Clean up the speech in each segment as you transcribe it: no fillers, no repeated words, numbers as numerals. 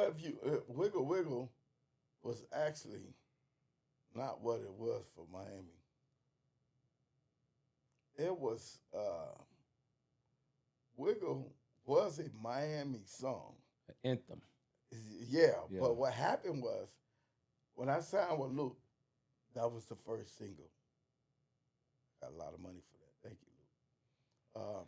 What if you Wiggle Wiggle was actually not what it was for Miami. It was Wiggle was a Miami song. An anthem. Yeah, Yeah. but what happened was when I signed with Luke, that was the first single. Got a lot of money for that. Thank you, Luke.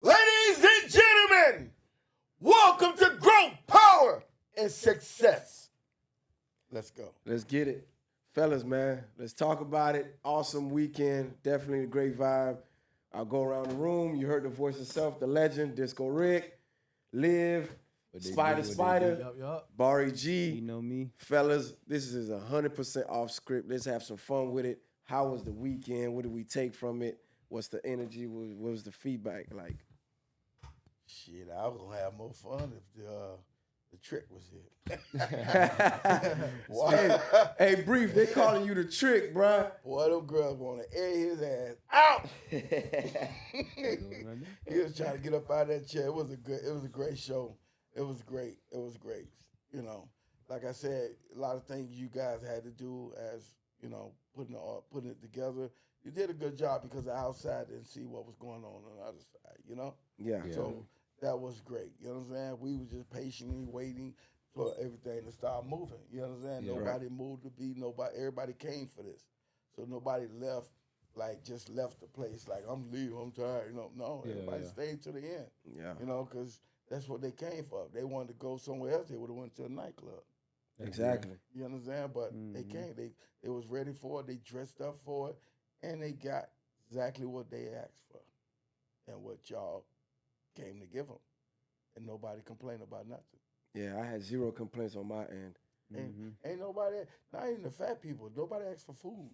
Ladies and gentlemen, welcome to Growth, Power, and Success. Let's go. Let's get it. Fellas, man, let's talk about it. Awesome weekend. Definitely a great vibe. I'll go around the room. You heard the voice itself, the legend, Disco Rick, Liv, Spider, Yup. Barry G. You know me. Fellas, this is 100% off script. Let's have some fun with it. How was the weekend? What did we take from it? What's the energy? What was the feedback like? Shit, I was gonna have more fun if the trick was here. Hey, Brief, they calling you the trick, bruh. Boy, them girls want to air his ass out. He was trying to get up out of that chair. It was a great show. It was great. You know, like I said, a lot of things you guys had to do as putting it together. You did a good job because the outside didn't see what was going on the other side. You know. Yeah. So that was great. You know what I'm saying? We was just patiently waiting for everything to start moving. You know what I'm saying? Yeah, Nobody moved to be nobody. Everybody came for this. So nobody left the place like I'm leaving. I'm tired. No. Everybody stayed to the end. Yeah. Because that's what they came for. If they wanted to go somewhere else, they would have went to a nightclub. Exactly. You understand? But they came. They was ready for it. They dressed up for it, and they got exactly what they asked for, and what y'all came to give them, and nobody complained about nothing. Yeah, I had zero complaints on my end. Ain't nobody, not even the fat people. Nobody asked for food.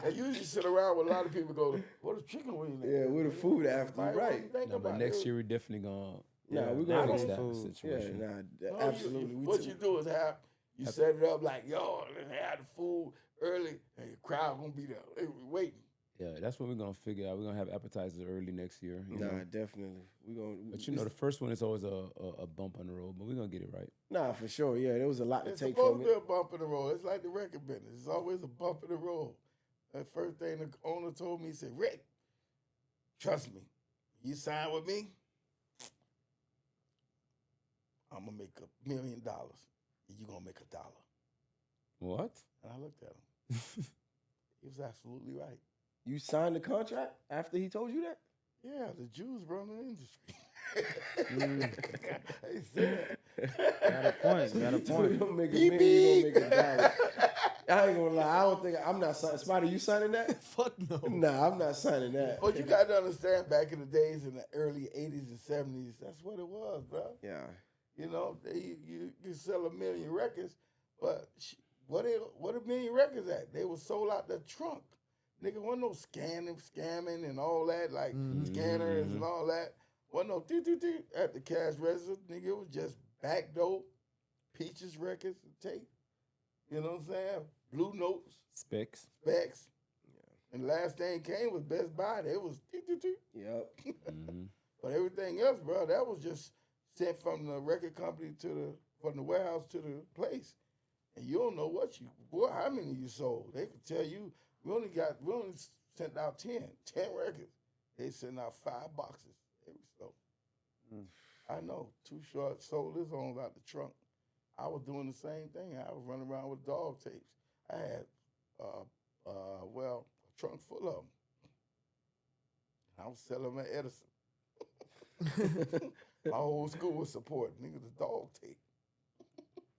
And you usually sit around with a lot of people go, "What a chicken wing?" Yeah, with the food after, right? But next year we definitely gonna we're gonna fix that food. situation. Yeah, absolutely. What you do is you set it up like, yo, let's have the food early, and the crowd gonna be there. They waiting. Yeah, that's what we're gonna figure out. We're gonna have appetizers early next year. You know? Definitely. But the first one is always a bump on the road, but we're gonna get it right. Nah, for sure. Yeah, there was a lot to It's take supposed from to be it. a bump in the road. It's like the record business. It's always a bump in the road. That first thing the owner told me, he said, "Rick, trust me, you sign with me, I'm gonna make $1 million, and you gonna make $1." What? And I looked at him. He was absolutely right. You signed the contract after he told you that? Yeah, the Jews run the industry. They said Got a point. You don't make $1 million, you don't make $1. I ain't gonna lie. I'm not signing. Spider, you signing that? Fuck no. Nah, I'm not signing that. But you got to understand, back in the days in the early 80s and 70s, that's what it was, bro. Yeah. You sell 1 million records, but what a million records at? They were sold out the trunk. Nigga, wasn't no scamming and all that, like scanners and all that. Wasn't no at the cash register. Nigga, it was just back dope, Peaches records, tape. You know what I'm saying? Blue Notes, Specs. Yeah. And the last thing came was Best Buy. It was Yep. But everything else, bro, that was just sent from the record company from the warehouse to the place. And you don't know how many you sold. They could tell you, we only sent out 10 records. They sent out 5 boxes every store. I know, Too Short sold his own out the trunk. I was doing the same thing. I was running around with dog tapes. I had, a trunk full of them. I was selling them at Edison. My whole school was supporting. Nigga, the dog tape.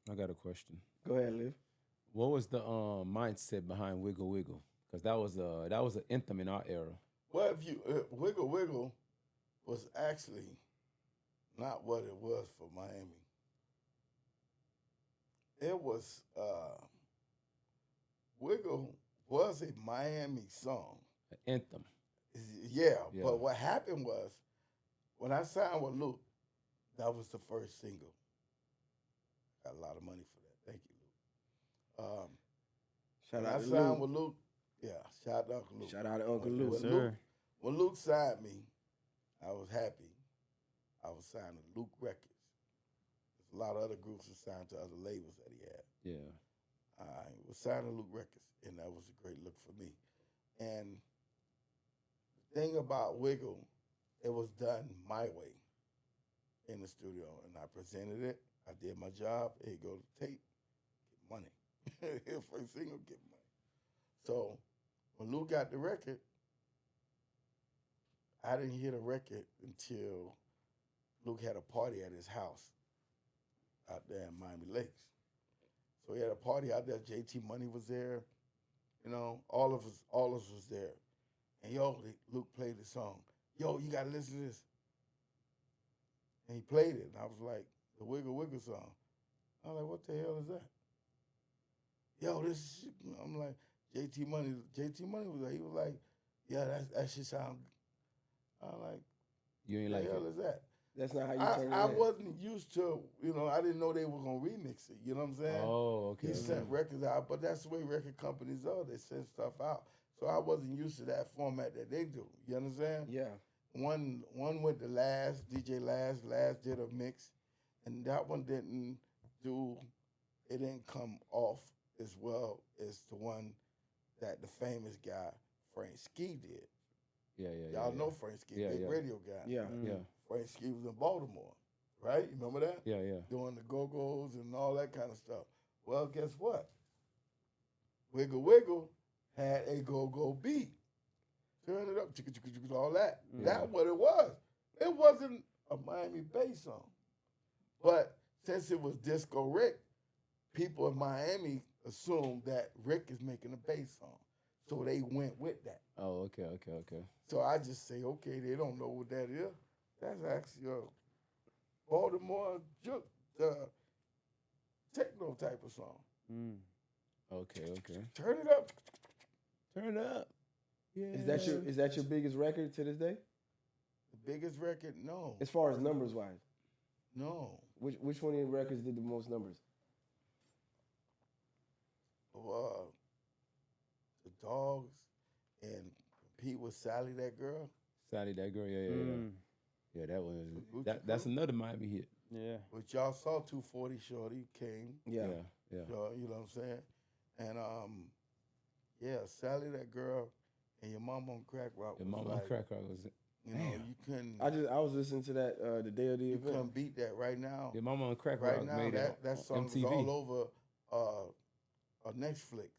I got a question. Go ahead, Liv. What was the mindset behind Wiggle Wiggle? Because that was an anthem in our era. Well, if you Wiggle Wiggle was actually not what it was for Miami. It was Wiggle was a Miami song. An anthem. Yeah, but what happened was when I signed with Luke, that was the first single. Got a lot of money for that. Thank you, Luke. Shout When out I to signed Luke. with Luke, Yeah, shout out to Uncle Luke. Shout out to Uncle When- Luke. when Yes, Luke. sir. When Luke signed me, I was happy. I was signed to Luke Records. There's a lot of other groups that signed to other labels that he had. Yeah. I was signed to Luke Records, and that was a great look for me. And the thing about Wiggle, it was done my way in the studio, and I presented it. I did my job. Here you go to tape, get money. First single, get money. So when Luke got the record, I didn't hear the record until Luke had a party at his house out there in Miami Lakes. So he had a party out there. JT Money was there. You know, all of us was there. And Luke played the song. Yo, you gotta listen to this. And he played it, and I was like, the Wiggle Wiggle song. I was like, what the hell is that? Yo, this is shit. I'm like, JT Money was there. He was like, yeah, that shit sound. I'm like, You ain't what like the hell it. is that? That's not how you turn it I in. wasn't used to, I didn't know they were gonna remix it. You know what I'm saying? Oh, okay. He okay. sent records out, but that's the way record companies are. They send stuff out. So I wasn't used to that format that they do. You understand? Yeah. One went to Last, DJ Last. Last did a mix, and that one it didn't come off as well as the one that the famous guy, Frank Ski, did. Yeah. Y'all know Frank Ski, Yeah, big yeah. radio guy. Yeah. Yeah. Frank Ski was in Baltimore, right? You remember that? Yeah. Doing the go-go's and all that kind of stuff. Well, guess what? Wiggle Wiggle had a go-go beat. Turn it up, chicka, chicka, chicka, all that. Yeah. That's what it was. It wasn't a Miami bass song. But since it was Disco Rick, people in Miami assumed that Rick is making a bass song. So they went with that. Oh, okay. So I just say, okay, they don't know what that is. That's actually a Baltimore techno type of song. Mm. Okay. Turn it up. Turn it up. Yeah. Is that your biggest record to this day? The biggest record? No. As far as numbers wise, No. which one of your records did the most numbers? The Dogs and Pete with Sally, that girl. Sally, that girl? Yeah. Mm. Yeah, that was Gucci that's Crew? another Miami hit. Yeah. Which y'all saw 240 Shorty came. Yeah. Yeah. You know what I'm saying? And Sally, that girl, and your mom on crack rock. The was Mama like, Crack Rock was it. You know, you couldn't. I was listening to that the day of the You event. couldn't beat that right now. Yeah, Mama on Crack Right Rock now, made it that song MTV. is all over Netflix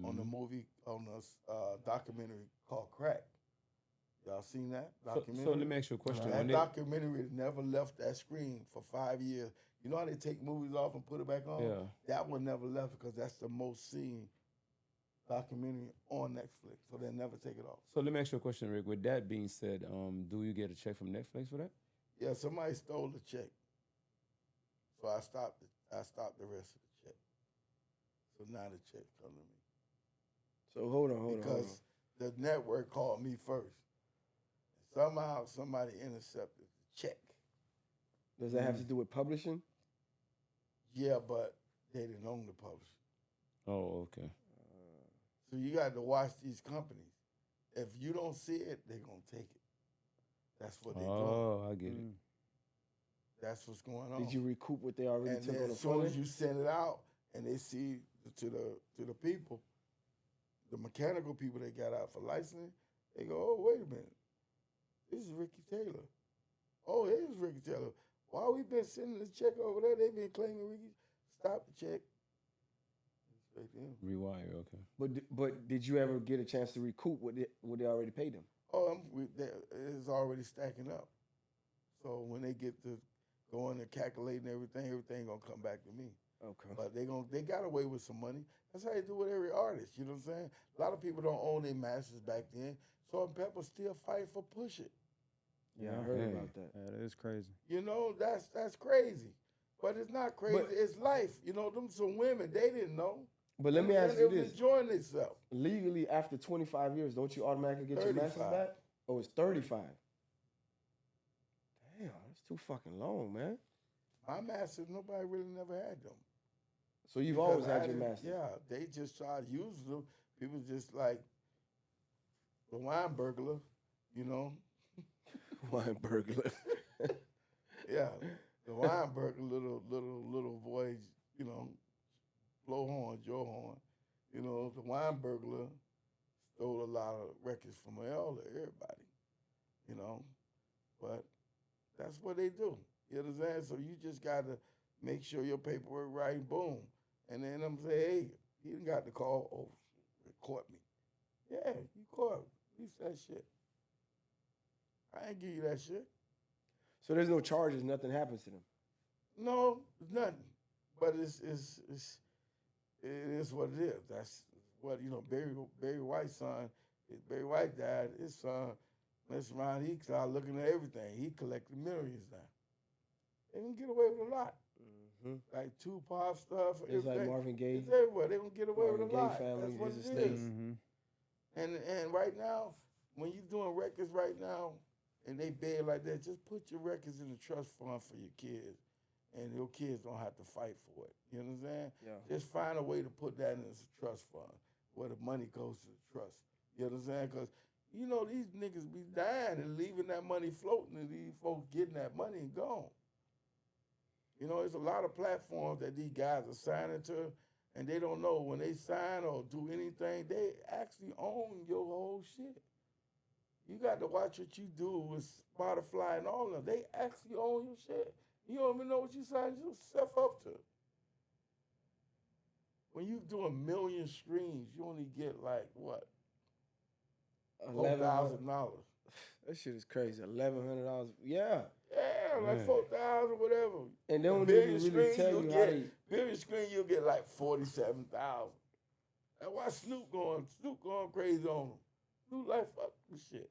on the Mhm. movie on the documentary called Crack. Y'all seen that So documentary? let me ask you a question. That When documentary never left that screen for 5 years. You know how they take movies off and put it back on? Yeah. That one never left because that's the most seen documentary on Netflix. So they never take it off. So let me ask you a question, Rick. With that being said, do you get a check from Netflix for that? Yeah, somebody stole the check. So I stopped the rest of the check. So now the check come to me. So hold on. Because the network called me first. Somehow somebody intercepted the check. Does that have to do with publishing? Yeah, but they didn't own the publisher. Oh, okay. So you got to watch these companies. If you don't see it, they're going to take it. That's what they're doing. Oh, I get it. Mm. That's what's going on. Did you recoup what they already And took then on the as soon front as end? you send it out and they see to the people, the mechanical people they got out for licensing, they go, oh, wait a minute. This is Ricky Taylor. Oh, it is Ricky Taylor. Why we been sending this check over there? They been claiming Ricky. Stop the check. Straight to him. Rewire, okay. But did you ever get a chance to recoup what they already paid them? Oh, it's already stacking up. So when they get to going and calculating everything gonna come back to me. Okay. But they got away with some money. That's how you do with every artist. You know what I'm saying? A lot of people don't own their masters back then. Salt and Pepper still fight for Push It. Yeah, I heard Dang. about that. Yeah, that is crazy. You know, that's crazy. But it's not crazy. But- It's life. You know, them some women, they didn't know. But let me know what I'm ask saying? you They was this. enjoying themselves. Legally, after 25 years, don't you automatically get your masters 35. back? Oh, it's 35. Damn, that's too fucking long, man. My masters, nobody really never had them. So you've Because always I had your didn't- masters. Yeah, they just tried to use them. People just like, the wine burglar, you know. Wine burglar. Yeah, the wine burglar, little boy, you know, blow horn, Joe horn. You know, the wine burglar stole a lot of records from everybody, you know. But that's what they do. You understand? So you just gotta make sure your paperwork right, boom. And then I'm say, hey, he didn't got the call. Oh, it caught me. Yeah, you caught me. Piece that shit. I ain't give you that shit. So there's no charges, nothing happens to them. No, it's nothing. But it is what it is. That's what, you know, Barry White's son, Barry White died, his son, messed around, he started looking at everything. He collected millions now. They gonna get away with a lot. Mm-hmm. Like Tupac stuff, It's everything. like Marvin Gaye. It's everywhere. They gonna get away Marvin with a Gaye lot. family, That's what his it estate. is. Mm-hmm. And right now, when you're doing records right now, and they beg like that, just put your records in the trust fund for your kids, and your kids don't have to fight for it. You understand? Yeah. Just find a way to put that in a trust fund where the money goes to the trust. You understand? Because you know these niggas be dying and leaving that money floating, and these folks getting that money and gone. You know, there's a lot of platforms that these guys are signing to, and they don't know when they sign or do anything, they actually own your whole shit. You got to watch what you do with Spotify and all of them. They actually own your shit. You don't even know what you signed yourself up to. When you do 1 million streams, you only get like what? $4,000. That shit is crazy. $1,100. Yeah. Yeah, like Man. 4,000, whatever. And they A don't billion even really streams, tell you'll you how get they. billion screen, you'll get like 47,000. That's why Snoop going crazy on them. Snoop like fuck this shit.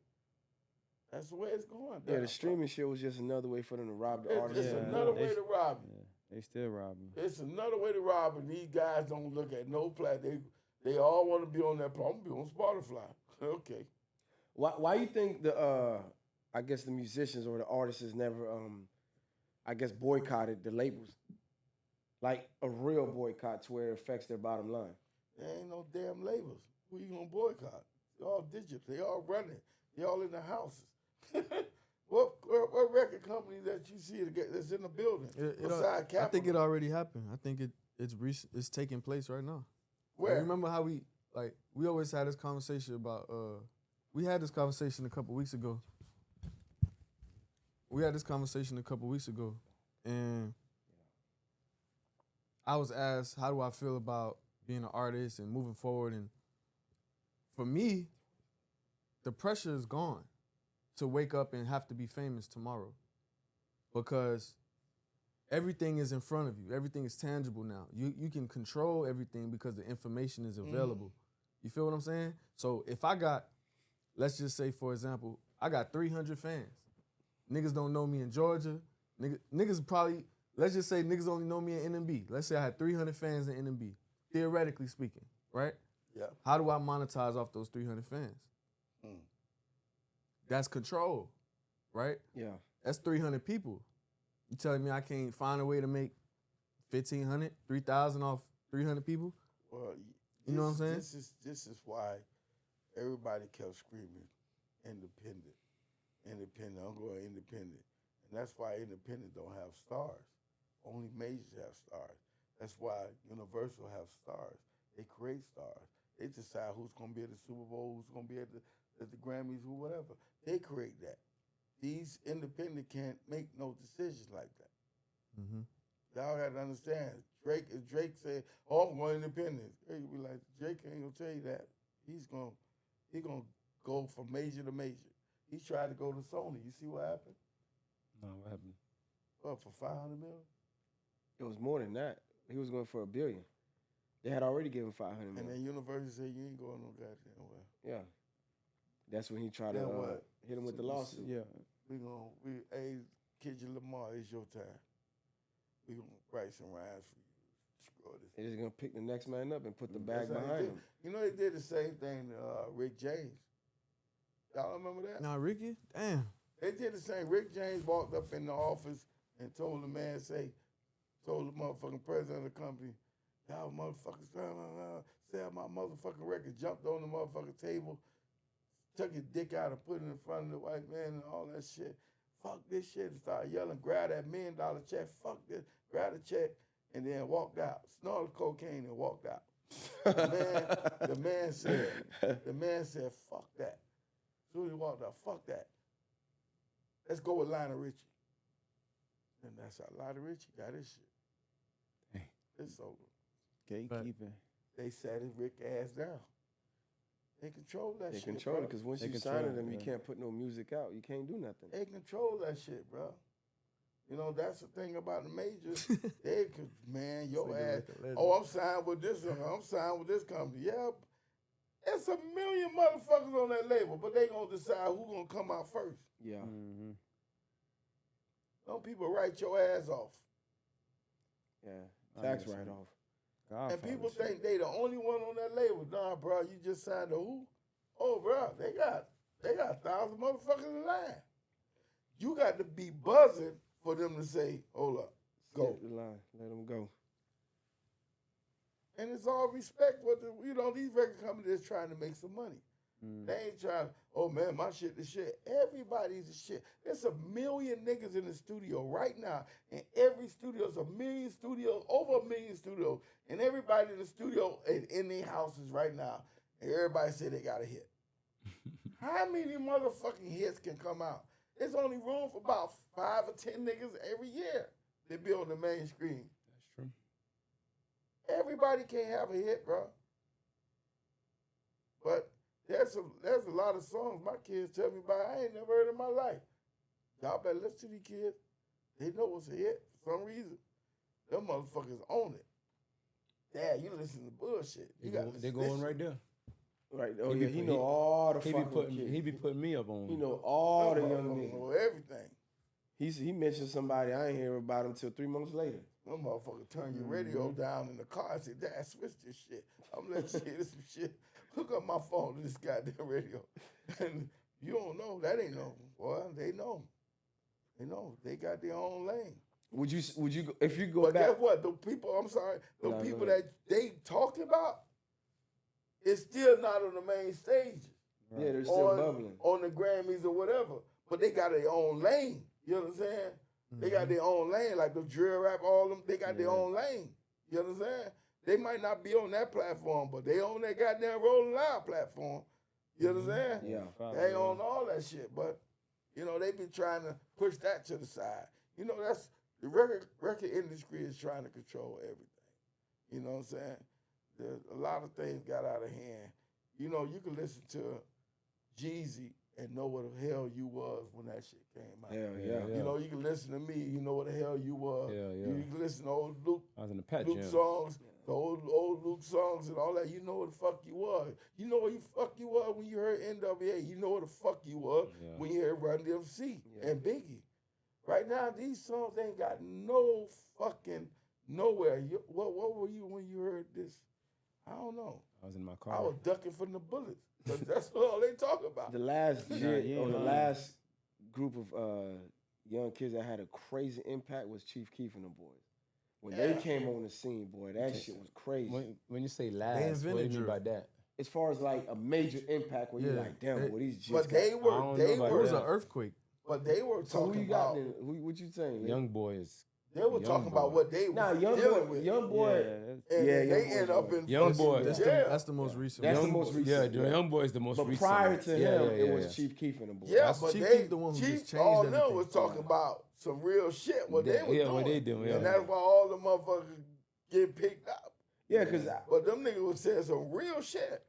That's the way it's going. Yeah, down. the streaming shit was just another way for them to rob the artists. It's Yeah, another they way to rob you. Yeah, they still robbing. It's another way to rob, and these guys don't look at no platform. They all want to be on that platform. I'm gonna be on Spotify. Okay. Why you think I guess the musicians or the artists has never I guess boycotted the labels? Like a real boycott to where it affects their bottom line. There ain't no damn labels. Who you gonna boycott? They all digital. They all running. They all in the houses. what record company that you see that's in the building? Besides Capitol? I think it already happened. I think it's taking place right now. Where? Like, remember how we always had this conversation about we had this conversation a couple weeks ago. And I was asked, how do I feel about being an artist and moving forward? And for me, the pressure is gone to wake up and have to be famous tomorrow, because everything is in front of you. Everything is tangible now. You can control everything because the information is available. You feel what I'm saying? So if I got, let's just say, for example, I got 300 fans. Niggas don't know me in Georgia. Niggas probably, let's just say niggas only know me in NMB. Let's say I had 300 fans in NMB, theoretically speaking, right? Yeah. How do I monetize off those 300 fans? That's control, right? Yeah. That's 300 people. You telling me I can't find a way to make 1,500, 3,000 off 300 people? Well, You know what I'm saying? This is why everybody kept screaming independent. I'm going independent. And that's why independent don't have stars. Only majors have stars. That's why Universal have stars. They create stars. They decide who's going to be at the Super Bowl, who's going to be at the Grammys, or whatever. They create that. These independent can't make no decisions like that. Mm-hmm. Y'all got to understand. If Drake said, "Oh, I'm going independent," you be like, Drake ain't gonna tell you that. He gonna go from major to major. He tried to go to Sony. You see what happened? No, what happened? What, for $500 million? It was more than that. He was going for $1 billion. They had already given $500 million. And then Universal said, "You ain't going no goddamn well." Yeah. That's when he tried Then to what? hit him with the lawsuit. Yeah. Hey, Kid Lamar, it's your time. We gonna write some rhymes for you. Screw this. They're just going to pick the next man up and put the bag That's how they behind did. him. You know they did the same thing to Rick James. Y'all remember that? Now, Ricky, damn. They did the same. Rick James walked up in the office and told the man, told the motherfucking president of the company, "Y'all motherfuckers, sell my motherfucking record," jumped on the motherfucking table, took his dick out and put it in front of the white man and all that shit. Fuck this shit, and started yelling, grab that $1 million check, fuck this, grab the check, and then walked out. Snorted cocaine and walked out. The man said, fuck that. As soon as he walked out, fuck that. Let's go with Lionel Richie. And that's how Lionel Richie got his shit. Dang. It's over. Gatekeeping. They sat his Rick ass down. They control that They shit. control it bro. because once They you control sign it, them, you yeah. can't put no music out. You can't do nothing. They control that shit, bro. You know, that's the thing about the majors. They could, man, your nigga ass. like a legend. Oh, I'm signed with this. I'm signed with this company. Yeah, it's a million motherfuckers on that label, but they gonna decide who gonna come out first. Yeah. Mm-hmm. Don't people write your ass off, Yeah. Tax write off. and people think they the only one on that label. Nah, bro, you just signed to who? Oh, bro, they got 1,000 motherfuckers in line. You got to be buzzing for them to say, hold up, go. Skip the line. Let them go. And it's all respect for the, these record companies trying to make some money. They ain't trying, oh man, my shit the shit. Everybody's the shit. There's a million niggas in the studio right now. And every studio's a million studios, over 1 million studios. And everybody in the studio and in their houses right now. And everybody say they got a hit. How many motherfucking hits can come out? There's only room for about 5 or 10 niggas every year to be on the main screen. That's true. Everybody can't have a hit, bro. But there's a lot of songs my kids tell me about I ain't never heard in my life. Y'all better listen to these kids. They know it's a hit for some reason. Them motherfuckers own it. Dad, you listen to bullshit. You got They're going right there. Right. Oh, He yeah. be He put- know all the He fucking be putting kids. he be putting me up on. He know all the young niggas niggas. know everything. He mentioned somebody, I ain't hear about him till 3 months later. Them motherfuckers turn your radio down in the car and say, Dad, switch this shit. I'm gonna let you hear some shit. Hook up my phone to this goddamn radio. And you don't know. That ain't no. Well, they know. They know. They got their own lane. Would you go, if you go But back? guess what? The people, I'm sorry, the Nah, go people ahead. that they talking about, it's still not on the main stage. Yeah, they're still on, bubbling. on the Grammys or whatever. But they got their own lane. You know what I'm saying? They got their own lane, like the drill rap, all them, they got their own lane. You know what I'm saying? They might not be on that platform, but they on that goddamn Rolling Loud platform. You know what I'm saying? Yeah. They on all that shit, but they been trying to push that to the side. That's the record industry is trying to control everything. You know what I'm saying? A lot of things got out of hand. You can listen to Jeezy and know what the hell you was when that shit came out. Hell yeah. You can listen to me, you know what the hell you was. Yeah, yeah. You can listen to old Luke I was in the Pat Luke Jam. songs, the old Luke songs and all that. You know what the fuck you was. You know what the fuck you was when you heard NWA. You know what the fuck you was when you heard Run DMC and Biggie. Right now, these songs ain't got no fucking nowhere. What were you when you heard this? I don't know. I was in my I car. was ducking from the bullets. 'Cause that's all they talk about. The last you ain't the lying. last group of young kids that had a crazy impact was Chief Keef and the boys. When they came on the scene, boy, that shit was crazy. When you say last, what do you invented mean drill. by that? As far as like a major impact, where you're Yeah, like, damn, they- boy, these just But got- they I were don't they know about It was were an earthquake. but they were So who talking you got about then? What you saying? Young boys. they were Young talking boy. about what they Nah, was young dealing boy, with. young boy. And Yeah, they Young end Boy's up right. in Young fucking Boy. jail. That's the most recent. That's young the most Boy- recent. Yeah, Young Boy is the most But recent. prior to him, Yeah, it was yeah. Chief Keef and the boys. Yeah, That's but Chief they Keef the one who Chief, just changed all them everything. was talking about some real shit. What they Yeah, were yeah, doing. what they doing, yeah. And that's why all the motherfuckers get picked up. Yeah, because But them niggas was saying some real shit.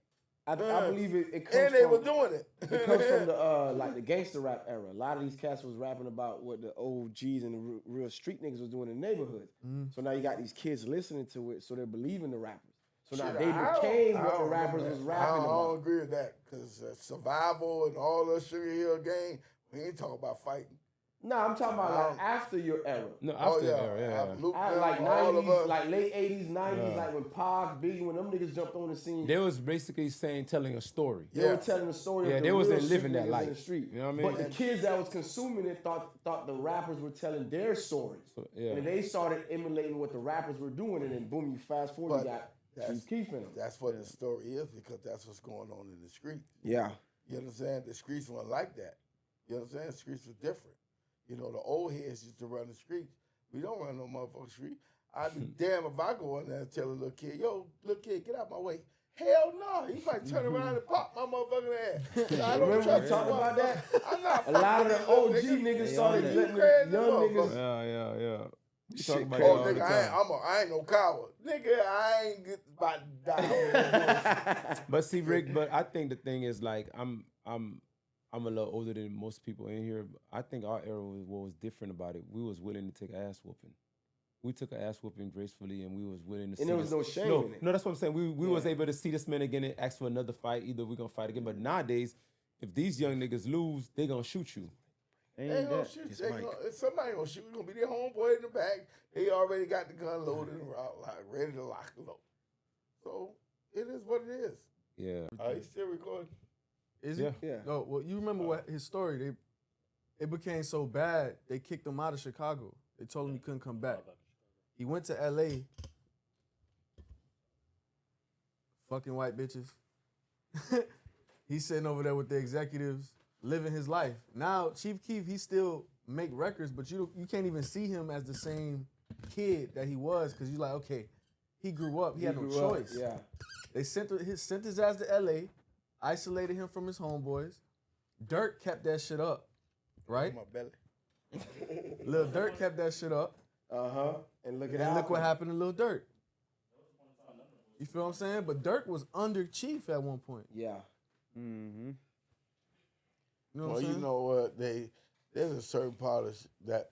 I believe it comes And they from, were doing it. it comes from the like the gangster rap era. A lot of these cats was rapping about what the old G's and the real street niggas was doing in the neighborhood. So now you got these kids listening to it, so they're believing the rappers. So now Shit, they I don't- became I what the don't rappers know was that. rapping I don't about. agree with that because survival and all the Sugar Hill gang, we ain't talking about fighting. Nah, I'm talking about like after your era. No, after yeah, era, yeah. Luke, At them, like all of 90s, us. like late 80s, 90s, Yeah. like when Pac, Biggie, when them niggas jumped on the scene, They was basically telling telling a story. the story Yeah, of they the wasn't real living street that niggas life. in the street. You know what I mean? But the kids that was consuming it thought the rappers were telling their stories. So, yeah. And they started emulating what the rappers were doing, and then boom, you fast forward, But you got that's- Chief Keef in them. That's what the story is because that's what's going on in the streets. Yeah. You understand? The streets weren't like that. You understand? The streets were different. You know, the old heads used to run the streets. We don't run no motherfucking street. I'd be damn if I go in there and tell a little kid, yo, little kid, get out my way. Hell no. He might turn around and pop my motherfucking ass. So I don't Remember trust we you, talked about that? I'm not A lot of the fucking OG with you niggas They started on letting that. the young niggas. Yeah. You Shit talk about crazy. that Oh, all the nigga, time. I ain't no coward. Nigga, I ain't get about to die. But see, Rick, but I think the thing is like I'm a little older than most people in here. I think our era was what was different about it. We was willing to take an ass whooping. We took an ass whooping gracefully, and we was willing to. See And there was this. no shame in it. No, that's what I'm saying. We was able to see this man again and ask for another fight. Either we gonna fight again, but nowadays, if these young niggas lose, they gonna shoot you. They ain't gonna shoot you. Somebody gonna shoot you. Gonna be their homeboy in the back. He already got the gun loaded and ready to lock it up. So it is what it is. Yeah. He's still recording. Is he? Yeah. Yeah. No, well, you remember what his story? It became so bad they kicked him out of Chicago. They told him he couldn't come back. He went to LA. Fucking white bitches. He's sitting over there with the executives, living his life. Now, Chief Keef, he still make records, but you can't even see him as the same kid that he was, because you're like, okay, he grew up. He had no grew up, choice. Yeah. They sent his ass to LA, isolated him from his homeboys. Dirk kept that shit up, right? My belly. Lil Durk kept that shit up. And look at And look what happened to Lil Durk. You feel what I'm saying? But Durk was under Chief at one point. Yeah. Mm-hmm. You know what Well, I'm saying? you know what? There's a certain part of that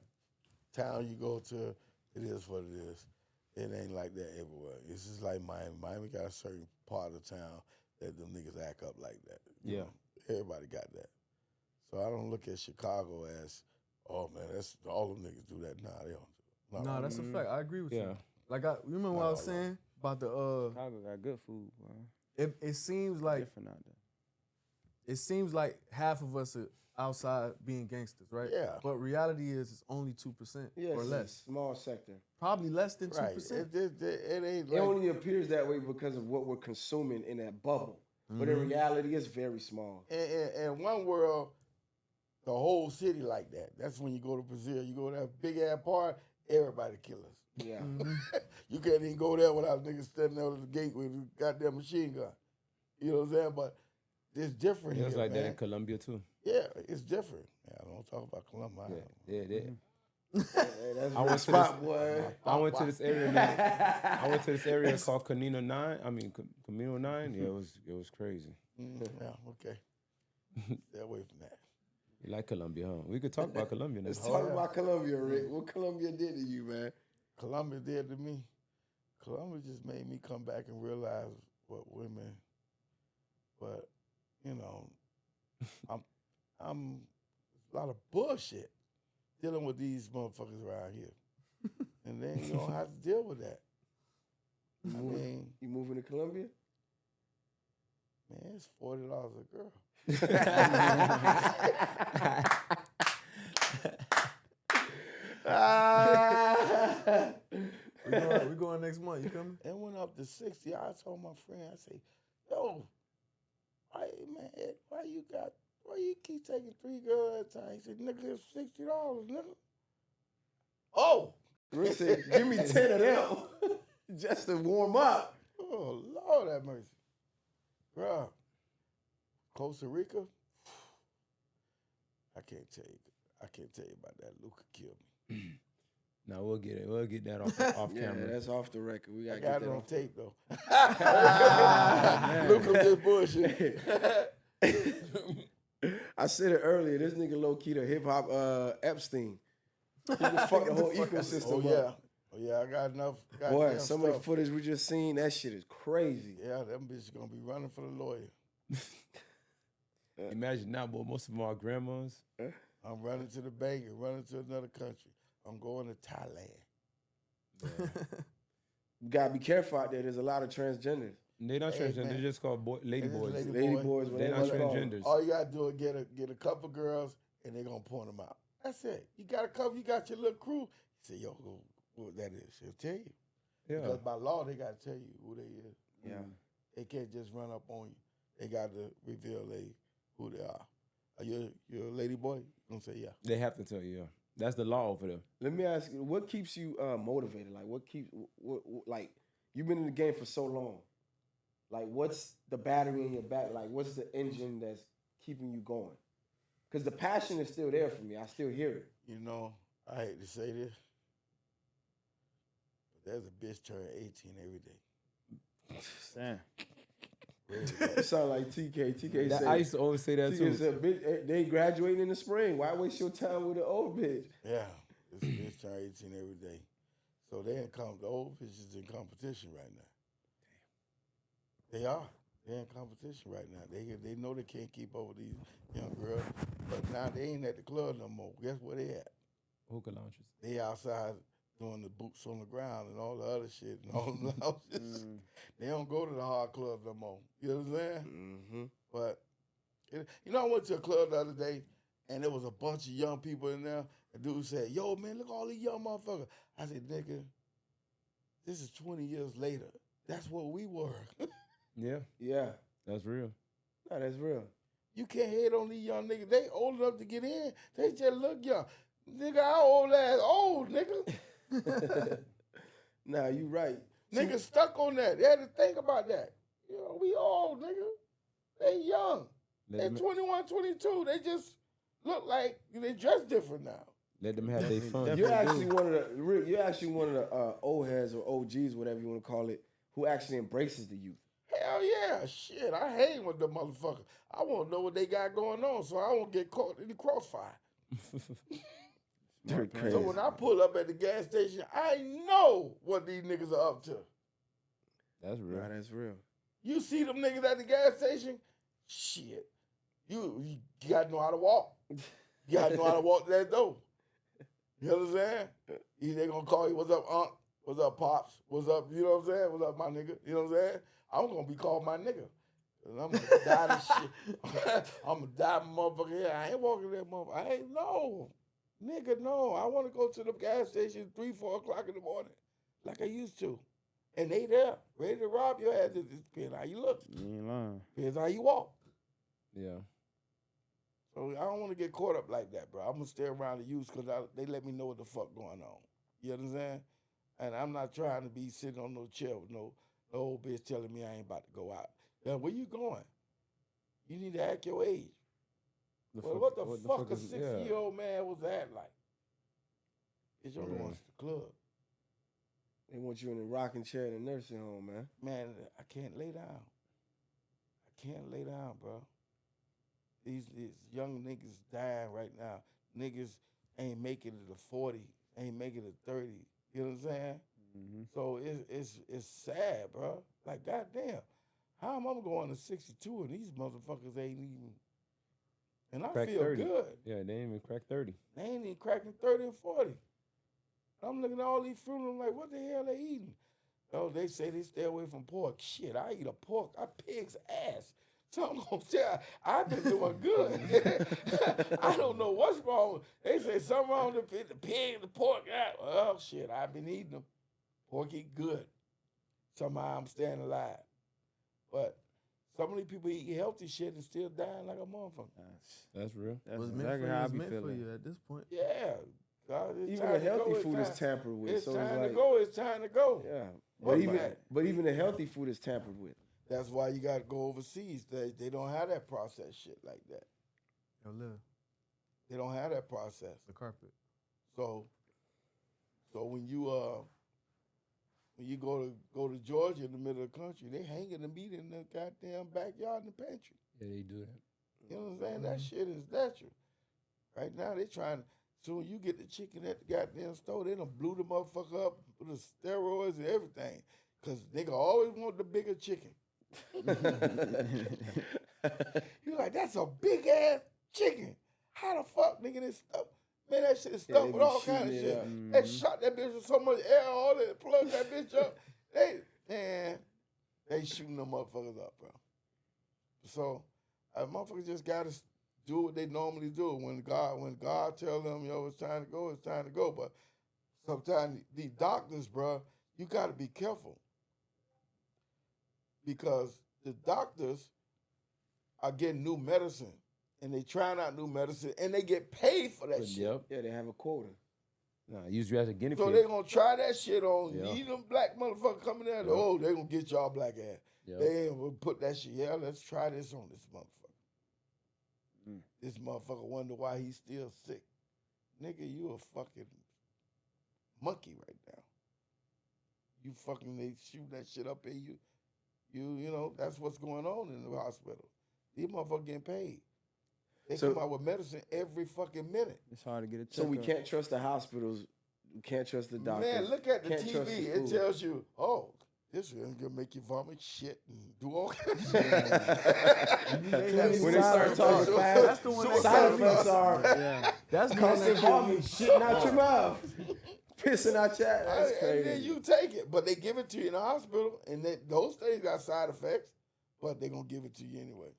town you go to. It is what it is. It ain't like that everywhere. It's just like Miami. Miami got a certain part of town that them niggas act up like that. You know? Everybody got that. So I don't look at Chicago as, oh man, that's all them niggas do that. Nah, they don't. Nah, that's a fact. I agree with you. Yeah. Like, you remember what I was saying about the Chicago got good food, bro. it seems like Different out there. it seems like half of us are outside being gangsters, right? Yeah. But reality is it's only 2% Yes, or less. Small sector. Probably less than 2%. Right. It ain't It like, only appears that way because of what we're consuming in that bubble. But in reality, it's very small. in one world, the whole city like that. That's when you go to Brazil. You go to that big ass part, everybody kill us. Yeah. You can't even go there without niggas standing there at the gate with a goddamn machine gun. You know what I'm saying? But it's different It was here, like man. that in Colombia too. Yeah, it's different. Yeah, I don't talk about Columbia. Yeah. Hey, that's I real went to spot, boy. I went to this area, man. I went to this area called Camino 9. Camino 9. Yeah, it was crazy. Yeah, okay. Stay away from that. You like Colombia, huh? We could talk about Colombia Let's next talk time. about Colombia, Rick. What Colombia did to you, man? Columbia did to me. Columbia just made me come back and realize what women. But you know, I'm a lot of bullshit dealing with these motherfuckers around here, and then you don't have to deal with that. I mean, You moving to Colombia? man, it's $40 a girl. We going next month. You coming? It went up to 60. I told my friend, I say, yo, why you keep taking 3 girls at a time? He said, nigga, it's $60, nigga. Oh! Rick said, give me 10 of them just to warm up. Oh, Lord have mercy. Bruh, Costa Rica, I can't tell you about that. Luca killed me. No, we'll get it. We'll get that off Yeah, camera. that's off the record. We I gotta got get it that on off. tape, though. Luca just bullshit. I said it earlier. This nigga low key the hip hop Epstein. He just fucked the whole ecosystem up. Oh yeah, I got enough. Boy, goddamn some of the stuff. footage we just seen, that shit is crazy. Yeah, them bitches gonna be running for the lawyer. Imagine now, boy, most of them are grandmas. I'm running to the bank and running to another country. I'm going to Thailand. You gotta be careful out there. There's a lot of transgenders. They're not Hey, transgender. man. They're just called lady It is boys. lady Lady boy. boys, They're whatever not it's called. transgenders. All you gotta do is get a couple girls and they're gonna point them out. That's it. You got a couple. You got your little crew. You say, yo, who that is? She'll tell you. Yeah. Because by law, they gotta tell you who they is. Yeah. They can't just run up on you. They got to reveal who they are. Are you a lady boy? You gonna say yeah. They have to tell you. Yeah. That's the law over there. Let me ask you, what keeps you motivated? Like, what keeps, like, you've been in the game for so long. Like, what's the battery in your back? Like, what's the engine that's keeping you going? Because the passion is still there for me. I still hear it. You know, I hate to say this, but there's a bitch turn 18 every day. Damn. You sound like TK. TK I said, used to always say that TK too. said, bitch, they graduating in the spring. Why waste your time with an old bitch? Yeah, this bitch turn 18 every day. So they the old bitches in competition right now. They are. They're in competition right now. They know they can't keep up with these young girls, but now they ain't at the club no more. Guess where they at? Hookah lounges. They outside doing the boots on the ground and all the other shit and all the lounges. They don't go to the hard club no more. You know what I'm saying? Mm-hmm. But, I went to a club the other day, and there was a bunch of young people in there. A dude said, yo, man, look at all these young motherfuckers. I said, nigga, this is 20 years later. That's what we were. Yeah. Yeah. That's real. No, that's real. You can't hate on these young niggas. They old enough to get in. They just look young. Nigga, our old ass old, nigga. Nah, you right. Niggas stuck on that. They had to think about that. We old, nigga. They young. They 21, 22. They just look like they dress different now. Let them have their fun. You're actually one of the old heads or OGs, whatever you want to call it, who actually embraces the youth. Hell yeah. Shit, I hate with the motherfucker. I want to know what they got going on so I won't get caught in the crossfire. They're crazy. So when I pull up at the gas station, I know what these niggas are up to. That's real. Nah, that's real. You see them niggas at the gas station? Shit. You got to know how to walk. You got to know how to walk that door. You know what I'm saying? They going to call you, what's up, Unc? What's up, Pops? What's up, you know what I'm saying? What's up, my nigga? You know what I'm saying? I'm going to be called my nigga. And I'm going to die this shit. I'm going to die, motherfucker. Here. I ain't walking that motherfucker. I ain't, no. Nigga, no. I want to go to the gas station 3, 4 o'clock in the morning like I used to. And they there, ready to rob your ass. It depends how you look. You ain't lying. Depends how you walk. Yeah. So I don't want to get caught up like that, bro. I'm going to stay around the youth because they let me know what the fuck going on. You understand? And I'm not trying to be sitting on no chair with no old bitch telling me I ain't about to go out. Now, where you going? You need to act your age. What the fuck a 60-year-old man was that like? It's your going to the club. They want you in a rocking chair in a nursing home, man. Man, I can't lay down. I can't lay down, bro. These young niggas dying right now. Niggas ain't making it to 40, ain't making it to 30. You know what I'm saying? Mm-hmm. So it's sad, bro. Like, goddamn, how am I going to 62 and these motherfuckers ain't even, and I Crack feel 30. good. Yeah, they ain't even crack 30. They ain't even cracking 30 and 40. I'm looking at all these fruit and I'm like, what the hell they eating? Oh, they say they stay away from pork. Shit, I eat a pig's ass. So I'm going to tell you, I've been doing good. I don't know what's wrong. They say something wrong with the pig, the pork. Oh, shit, I've been eating them. Pork eat good. Somehow I'm staying alive. But some of these people eat healthy shit and still dying like a motherfucker. That's real. That's What's exactly meant for how you I is be meant for feeling. you at this point. Yeah. God, it's Even time the to healthy go. food It's is tampered with. It's So time it's to like, go. It's time to go. yeah. What But even the healthy food is tampered with. That's why you got to go overseas. They don't have that process shit like that. Yo, live They don't have that process. the carpet. So when you go to Georgia in the middle of the country, they hanging the meat in the goddamn backyard in the pantry. Yeah, they do that. You know what I'm saying? That shit is natural. Right now they trying. Soon you get the chicken at the goddamn store, they done blew the motherfucker up with the steroids and everything. Cause nigga always want the bigger chicken. You like, that's a big ass chicken. How the fuck, nigga, this stuff? Man, that shit is Yeah, stuffed they with be all kind of shooting it shit. up. They shot that bitch with so much air, all that, plug that bitch up. They shooting them motherfuckers up, bro. So, motherfuckers just gotta do what they normally do. When God tell them, yo, it's time to go, it's time to go. But sometimes these doctors, bro, you gotta be careful. Because the doctors are getting new medicine and they trying out new medicine, and they get paid for that shit. Yep. Yeah, they have a quota. Nah, use you as a guinea So pig. they gonna try that shit on Yeah. you, them black motherfuckers coming there. Yeah. Oh, they gonna get y'all black ass. Yep. They ain't gonna put that shit. Yeah, let's try this on this motherfucker. This motherfucker wonder why he's still sick. Nigga, you a fucking monkey right now. You fucking, they shoot that shit up in you. You know, that's what's going on in the hospital. These motherfuckers getting paid. They So- come out with medicine every fucking minute. It's hard to get a check. So we can't trust the hospitals. We can't trust the doctors. Man, look at the Can't trust TV. the It food. tells you, oh, this is gonna make you vomit shit and do all kinds of shit. When they start talking fast, That's the one that side got me. effects are Yeah. That's the one constant that got me. vomit, shitting out your mouth, pissing out your ass. That's And crazy. then you take it, but they give it to you in the hospital, and those things got side effects, but they gonna give it to you anyway.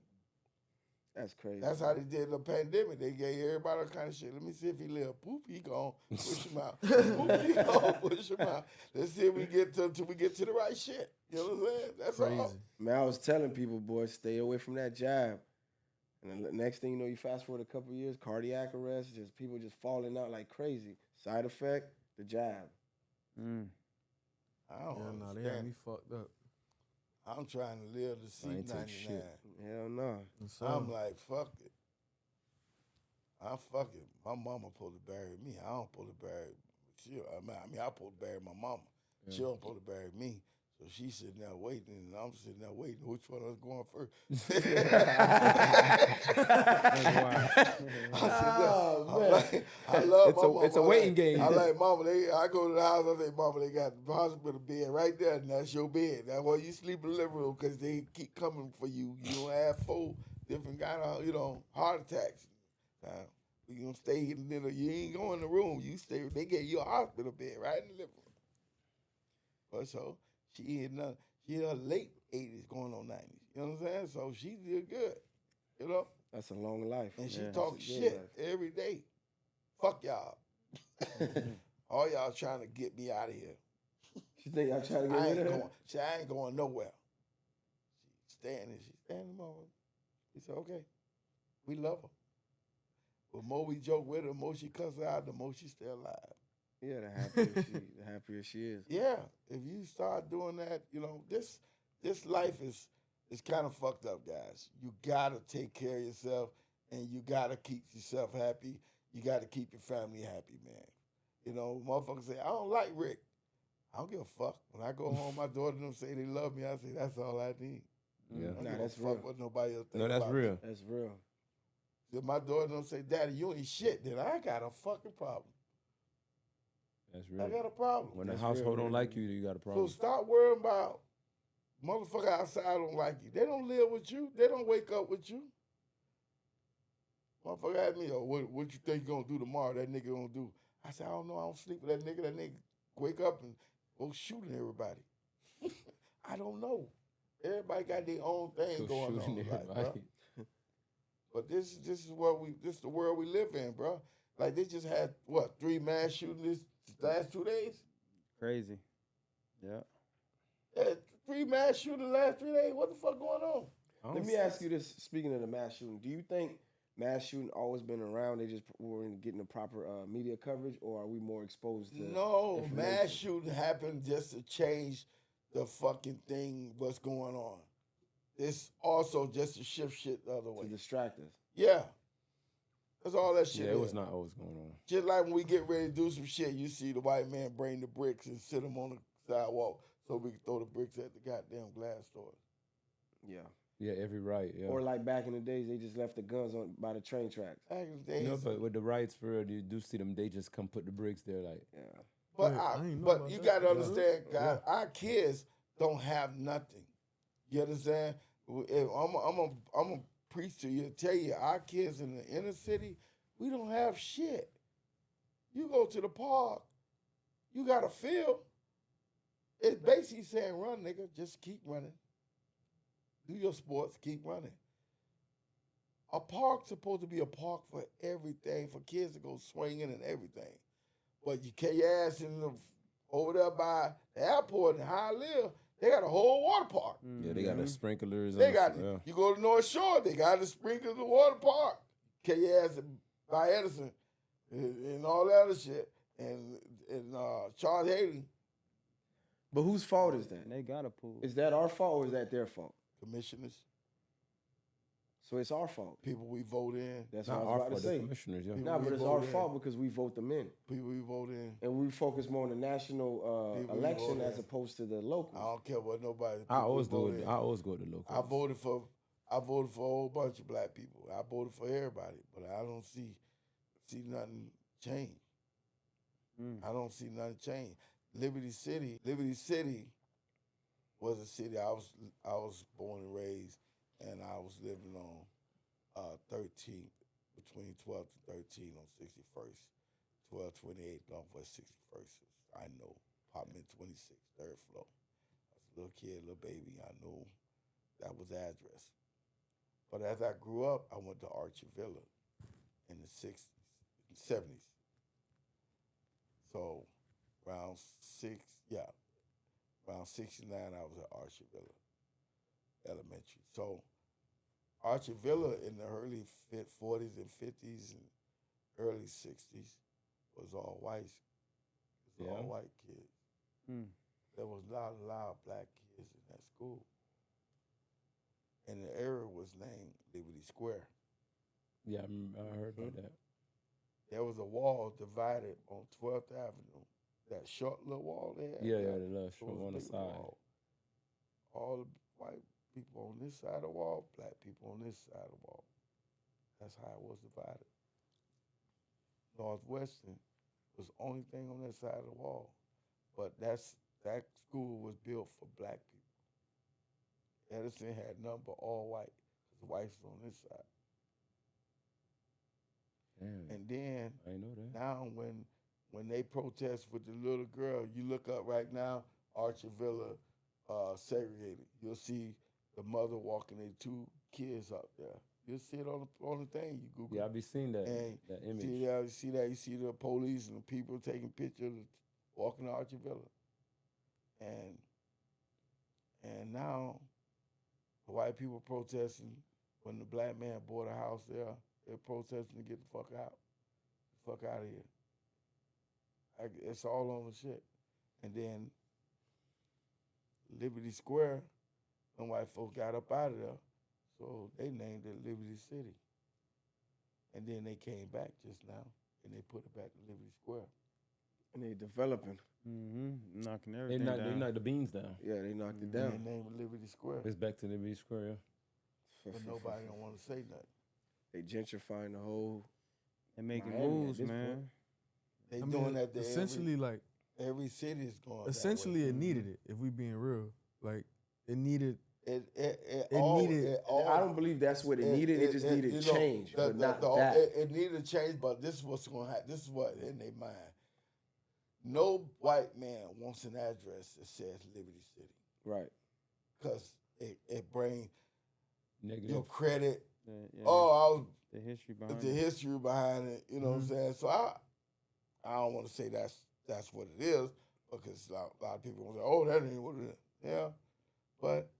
That's crazy. That's how they did the pandemic. They gave everybody all kind of shit. Let me see if he live. Poop, he gone. Push him out. Poop, he gone. Push him out. Let's see if we get till we get to the right shit. You know what I'm saying? That's all. Crazy. Man, I was telling people, boy, stay away from that jab. And the next thing you know, you fast forward a couple years, cardiac arrest, just people just falling out like crazy. Side effect, the jab. I Yeah, don't no, they had understand. me fucked up. I'm trying to live to see I ain't take 99. shit. Hell no. So, I'm like, fuck it. I'm fucking. My mama supposed to bury me. I don't supposed to bury. I supposed to bury my mama. Yeah. She don't supposed to bury me. So she's sitting there waiting, and I'm sitting there waiting. Which one of us going first? Oh, I'm man. like, I love my mama. It's a waiting game. I like mama. I go to the house. I say, mama, they got the hospital bed right there, and that's your bed. That's why you sleep in the living room because they keep coming for you. You don't have 4 different kind of heart attacks. You gonna stay in the little. You ain't go in the room. You stay. They get you a hospital bed right in the living room. But so she in her late 80s, going on 90s. You know what I'm saying? So she did good. You know. That's a long life. And she Yeah, talk that's a good shit life. every day. Fuck y'all. All y'all trying to get me out of here. She think I'm trying to I get ain't rid of her? going. I ain't going nowhere. She's standing over. He said, okay, we love her. The more we joke with her, the more she cuss out, the more she stay alive. Yeah, the happier she is. Yeah, if you start doing that, this life is kind of fucked up, guys. You gotta take care of yourself, and you gotta keep yourself happy. You gotta keep your family happy, man. Motherfuckers say, I don't like Rick. I don't give a fuck. When I go home, my daughter and them say they love me. I say, that's all I need. Yeah. I don't Nah, give that's a fuck real. what nobody else think No, that's about real. me. That's real. If my daughter don't say, Daddy, you ain't shit, then I got a fucking problem. That's I real. got a problem. When the That's household real, don't man. like you, you got a So problem. stop worrying about motherfucker outside don't like you. They don't live with you. They don't wake up with you. Motherfucker asked me, what you think you gonna do tomorrow? That nigga gonna do? I said, I don't know. I don't sleep with that nigga. That nigga wake up and go shooting everybody. I don't know. Everybody got their own thing Go going on, shooting in life, bro. everybody. But this is the world we live in, bro. Like they just had 3 mass shootings this last 2 days. Crazy. Yeah. Yeah, 3 mass shootings last 3 days. What the fuck going on? Let me ask you this, speaking of the mass shooting, do you think mass shooting always been around, they just weren't getting the proper media coverage, or are we more exposed to No, information? mass shooting happened just to change the fucking thing, what's going on. It's also just to shift shit the other to way. distract us? Yeah. That's all that shit Yeah, it is. was not always going on. Just like when we get ready to do some shit, you see the white man bring the bricks and sit them on the sidewalk so we can throw the bricks at the goddamn glass stores. Yeah. Yeah, every right. Yeah. Or like back in the days, they just left the guns on by the train tracks. Back in the days. No, but with the riots for real, you do see them. They just come put the bricks there, like. Yeah. But, Yeah, I ain't know but about you that. got to Yeah. understand, guys, our kids don't have nothing. You understand? I'm a preach to you, tell you, our kids in the inner city, we don't have shit. You go to the park, you got a field. It's basically saying, run, nigga, just keep running. Do your sports, keep running. A park's supposed to be a park for everything, for kids to go swinging and everything. But you carry your ass over there by the airport in how I live, they got a whole water park. Yeah, they got the sprinklers. They and got yeah. You go to North Shore, they got the sprinklers, the water park. kill your ass by Edison and all that other shit. And Charles Haley, But whose fault is that? And they got a pool. Is that our fault or is that their fault? commissioners, So it's our fault. people we vote in, That's Not what I our was about fault, to the say. commissioners, yeah. No, but it's our fault because we vote them in. people we vote in. And we focus more on the national People we election vote as in. opposed to the I local. don't care what nobody. I people we always vote do it. in. I always go to local. I voted for a whole bunch of black people. I voted for everybody, but I don't see nothing change. I don't see nothing change. Liberty City was a city I was born and raised, and I was living on 13th, between 12th and 13th on 61st, 1228 Northwest 61st. I know, apartment 26, third floor. I was a little kid, little baby. I knew that was the address. But as I grew up, I went to Archie Villa in the 60s, 70s. So around 69, I was at Archie Villa Elementary. So Archie Villa in the early 40s and 50s and early 60s was all white. It was all white kids. There was not a lot of black kids in that school. And the area was named Liberty Square. Yeah, I heard about that. There was a wall divided on 12th Avenue. That short little wall there. Yeah, the little It short was a on the big side. wall. All the white people on this side of the wall, black people on this side of the wall. That's how it was divided. Northwestern was the only thing on that side of the wall. But that school was built for black people. Edison had nothing but all white. The whites was on this side. Damn, And then I didn't know that. now when they protest with the little girl, you look up right now, Archie Villa segregated. You'll see the mother walking their two kids up there. You'll see it on the thing. You Google. Yeah, I be seeing that And that image. you see the police and the people taking pictures walking to Archie Villa. And now the white people protesting when the black man bought a house there. They're protesting to get the fuck out. The fuck out of here. It's all on the shit. And then Liberty Square, them white folks got up out of there, so they named it Liberty City. And then they came back just now, and they put it back to Liberty Square. And they developing. Knocking They everything knocked, down. they knocked the beans down. Yeah, they knocked it And down. they named it Liberty Square, It's back to Liberty Square. Yeah. but nobody don't want to say nothing. They gentrifying the whole. They making Miami at moves, this man. point. They I mean, doing that to essentially, like, every city is going. essentially, that it way. needed it. If we being real, like, it needed. It needed- I don't believe that's what it needed. It just needed you know, change, but not the- that. It needed change, but this is what's going to happen. This is what in their mind. No white man wants an address that says Liberty City Right. because it brings Negative. your credit. Yeah, Oh, the history behind the it. history behind it. You know what I'm saying? So I don't want to say that's what it is because a lot of people will say, "Oh, that ain't what it is." Yeah, but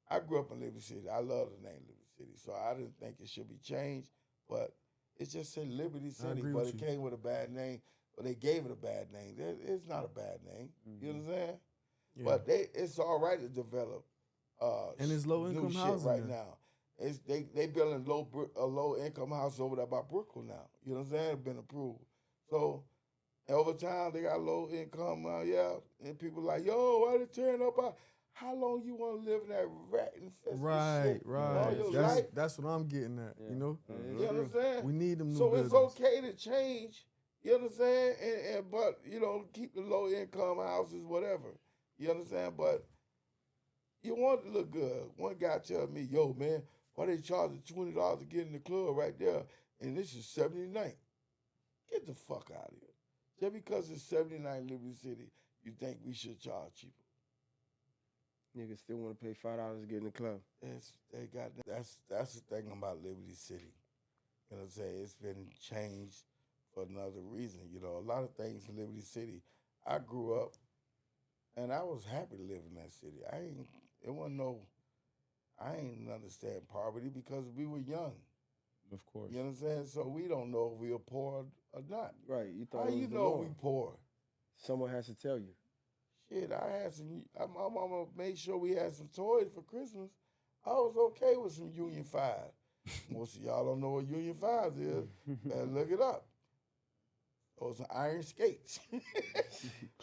I grew up in Liberty City. I love the name Liberty City, so I didn't think it should be changed. But it just said Liberty City, agree but with it you. came with a bad name. But they gave it a bad name. It's not a bad name. You know what I'm saying? Yeah. But it's all right to develop. And it's low-income new shit housing right there. now. It's they building a low income house over there by Brooklyn now. You know what I'm saying? It's been approved. So over time they got low income. And people like, yo, why they tearing up? How long you want to live in that rat infested Right, shit all your right. life? That's what I'm getting at. Yeah. You know, You understand? we need them new So buildings. it's okay to change. You understand? But keep the low income houses, whatever. You understand? But you want it to look good. One guy tell me, yo, man, why they charging $20 to get in the club right there? And this is 79. Get the fuck out of here. Just because it's 79 Liberty City, you think we should charge cheaper. Niggas still want to pay $5 to get in the club. That's the thing about Liberty City. You know what I'm saying? It's been changed for another reason. A lot of things in Liberty City. I grew up and I was happy to live in that city. I ain't understand poverty because we were young. Of course. You know what I'm saying? So we don't know if we are poor or not. Right. You thought How it was you the know norm. we poor? Someone has to tell you. Shit, I had some. My mama made sure we had some toys for Christmas. I was okay with some Union 5. Most of y'all don't know what Union 5 is. Better look it up. Those are iron skates.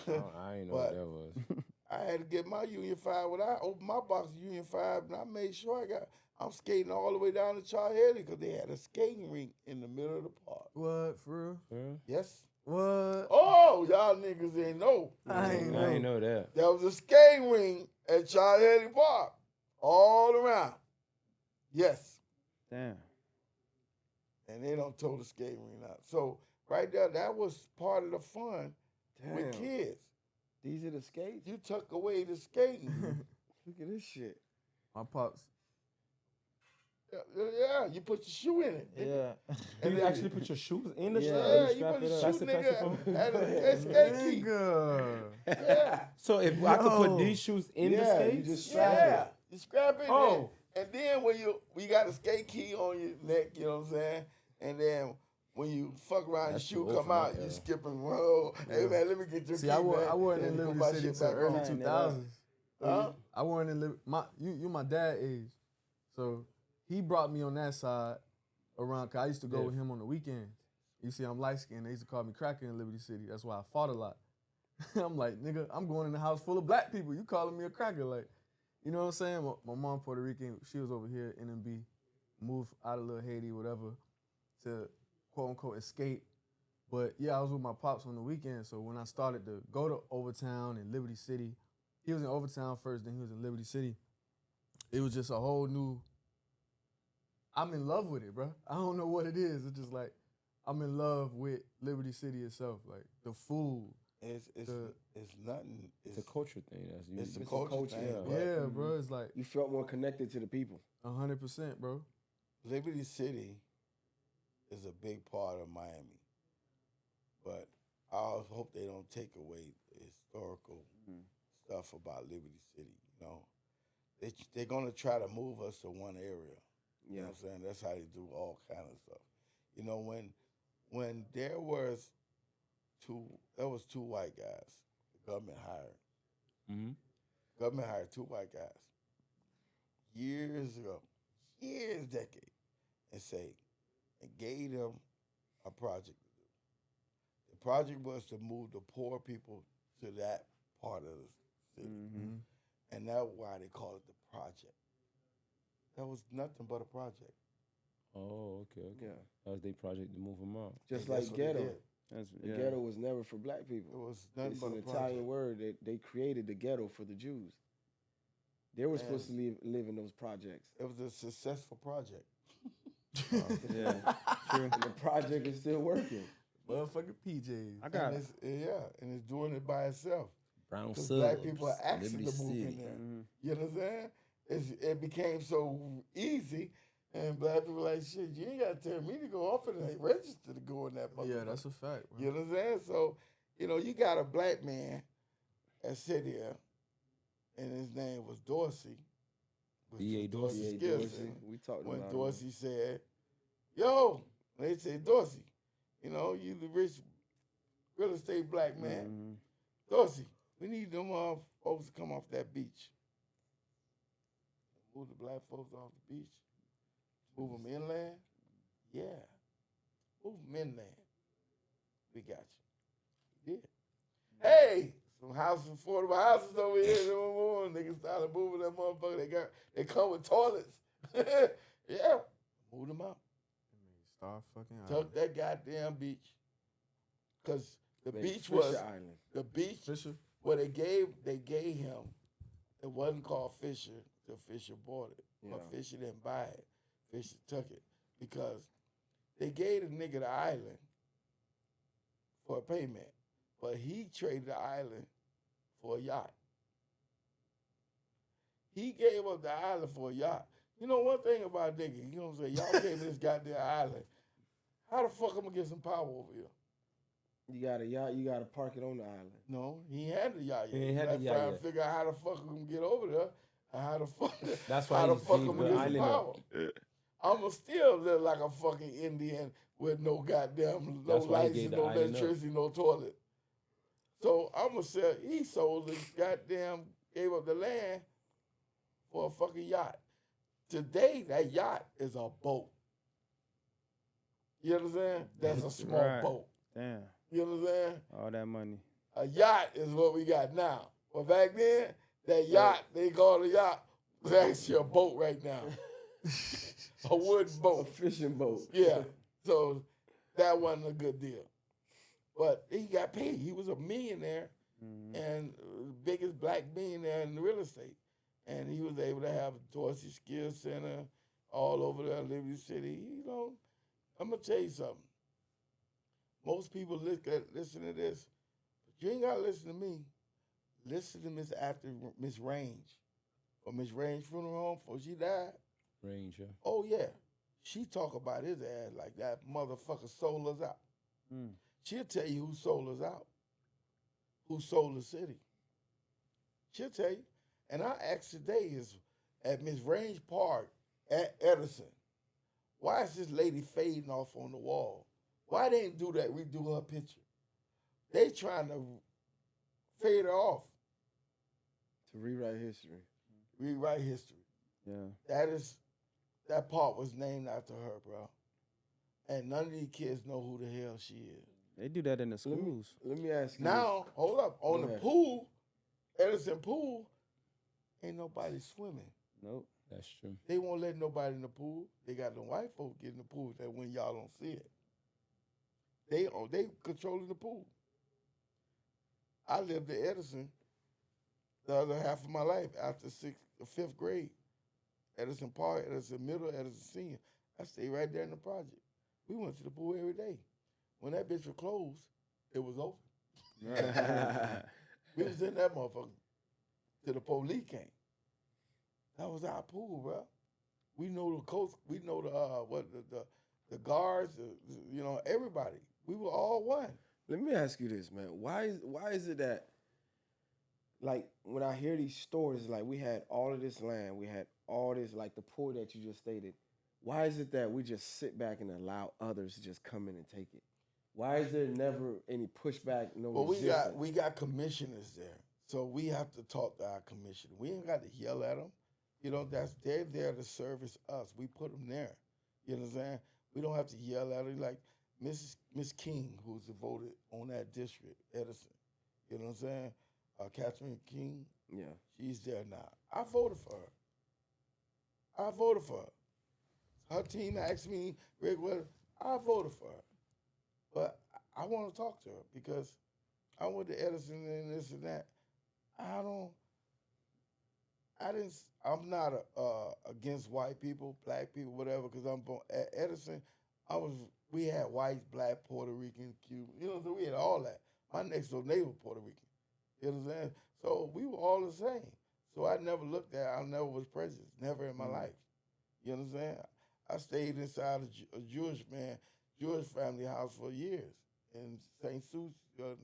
I ain't know what But that was. I had to get my Union 5. When I opened my box of Union 5, and I made sure I'm skating all the way down to Charles Haley because they had a skating rink in the middle of the park. What, for real? Yeah. Yes. What? Oh, y'all niggas ain't know. I ain't I ain't know that. There was a skating ring at Charles Haley Park all around. Yes. Damn. And they don't tow the skating ring out. So right there, that was part of the fun with Damn. kids. These are the skates? You took away the skating. Look at this shit. My pops. Yeah, you put your shoe in it. Yeah. And You then- actually put your shoes in the Yeah. strap? Yeah, you strap put it a up. shoe That's the nigga fashion at a skate key. Nigga. Yeah, So if I could put Yo. these shoes in the Yeah, you skates? just strap yeah. it. You scrap it. Oh. And then when we got a skate key on your neck, you know what I'm saying? And then when you fuck around, That's your too shoe old come for my out, you era. skip and roll. Hey man, let me get your See, key, I man. wasn't And in you put Liberty my City shit till back early on. Tighten it 2000s. Huh? I wasn't in you my dad age. So he brought me on that side around, cause I used to go Yeah. with him on the weekends. You see, I'm light skinned. They used to call me cracker in Liberty City. That's why I fought a lot. I'm like, nigga, I'm going in a house full of black people. You calling me a cracker? Like, you know what I'm saying? My mom Puerto Rican, she was over here in NB, moved out of little Haiti, whatever, to quote unquote escape. But yeah, I was with my pops on the weekend. So when I started to go to Overtown and Liberty City, he was in Overtown first, then he was in Liberty City. It was just a whole new. I'm in love with it, bro. I don't know what it is. It's just like I'm in love with Liberty City itself, like the food. It's nothing. It's a culture thing. It's a It's a culture culture, thing. yeah. but Yeah, bro. It's like You felt more connected to the people. 100%, bro. Liberty City is a big part of Miami, but I always hope they don't take away the historical stuff about Liberty City. You know, they're gonna try to move us to one area. You know what I'm saying? That's how they do all kind of stuff. You know, when there was two white guys, the government hired. Mm-hmm. Government hired two white guys years ago, decade, and gave them a project to do. The project was to move the poor people to that part of the city. Mm-hmm. And that's why they call it the project. That was nothing but a project. Oh, okay. Yeah. That was their project to move them out. Just And that's like what they ghetto. did. That's The yeah. ghetto was never for black It people. was nothing It's but an a Italian project. word that they created the ghetto for the Jews. They were supposed to live in those projects. It was a successful project. Yeah. True. And the project is still working. Motherfucking PJs. I got And it's doing it by itself. Brown Because subs. black people are asking Liberty to move in City. there. Mhm. You know what I'm saying? It became so easy, and black people like, shit, you ain't got to tell me to go off and register to go in that motherfucker. Yeah, that's a fact, bro. You know what I'm saying? So, you got a black man that sit here, and his name was Dorsey. which D.A. was Dorsey. Yeah, Skilson. Dorsey. We talked When about Dorsey said, yo, they said, Dorsey, you the rich real estate black man. Mhm. Dorsey, we need them folks to come off that beach. Move the black folks off the beach. Move them inland. Yeah. Move them inland. We got you. We did. Hey, some houses, affordable houses over here. Niggas started moving that motherfucker. They come with toilets. Yeah. Move them out. Star fucking Tuck that goddamn beach. Because the Made beach Fisher was Island. the beach. Fisher. Well, they gave him. It wasn't called Fisher till Fisher bought it. But Yeah. Fisher didn't buy it. Fisher took it because they gave the nigga the island for a payment, but he traded the island for a yacht. He gave up the island for a yacht. You know one thing about nigga, you know what I'm saying? Y'all gave me this goddamn island. How the fuck I'm gonna get some power over here? You got a yacht, you got to park it on the island. No, he had the yacht yet. He ain't had the Like, yacht trying yet. to figure out how the fuck I'm gonna get over there and how the fuck That's how why the he fuck gave I'm the gonna get some island power. up. I'ma still live like a fucking Indian with no goddamn, no That's why he lights gave and the no island up. electricity, no toilet. So I'ma sell. He sold the goddamn, gave up the land for a fucking yacht. Today, that yacht is a boat. You understand? That's a small Right. boat. Damn. You understand? All that money. A yacht is what we got now. But back then, that yacht, they called a yacht, was actually a boat right now. A wooden A boat. fishing boat. Yeah. So that wasn't a good deal. But he got paid. He was a millionaire and the biggest black millionaire in real estate. And he was able to have a Dorsey Skill Center all over the Liberty City. You know, I'm going to tell you something. Most people listen to this, but you ain't got to listen to me. Listen to Miss Range. Or Miss Range funeral home before she died. Range, yeah. Oh, yeah. She talk about his ass like that motherfucker sold us out. Mm. She'll tell you who sold us out, who sold the city. She'll tell you. And our ask today is at Miss Range Park at Edison. Why is this lady fading off on the wall? Why they didn't do that, redo her picture? They trying to fade her off, To rewrite history. rewrite history. Yeah. That part was named after her, bro. And none of these kids know who the hell she is. They do that in the schools. Let me ask you. Now, hold up. On Go the ahead. pool, Edison pool, ain't nobody swimming. Nope. That's true. They won't let nobody in the pool. They got the white folk get in the pool that when y'all don't see it. They controlling the pool. I lived at Edison the other half of my life after fifth grade. Edison Park, Edison Middle, Edison Senior. I stayed right there in the project. We went to the pool every day. When that bitch was closed, it was open. We was in that motherfucker till the police came. That was our pool, bro. We know the coach. We know the guards. You know, everybody. We were all one. Let me ask you this, man. Why is it that, like, when I hear these stories, like, we had all of this land, we had all this, like the pool that you just stated, why is it that we just sit back and allow others to just come in and take it? Why is there never any pushback, no Well, resistance? we got commissioners there, so we have to talk to our commissioner. We ain't got to yell at them. You know, they're there to service us. We put them there. You know what I'm saying? We don't have to yell at them like Miss King, who's voted on that district, Edison. You know what I'm saying? Catherine King. Yeah. She's there now. I voted for her. Her team asked me, Rick, what? I voted for her. But I want to talk to her because I went to Edison and this and that. I'm not against white people, black people, whatever, because I'm born at Edison. We had whites, black, Puerto Rican, Cuban. You know, so we had all that. My next door neighbor Puerto Rican. You know what I'm saying? So we were all the same. So I never never was prejudiced, never in my life. You know what I'm saying? I stayed inside a Jewish family house for years in St. Susie, North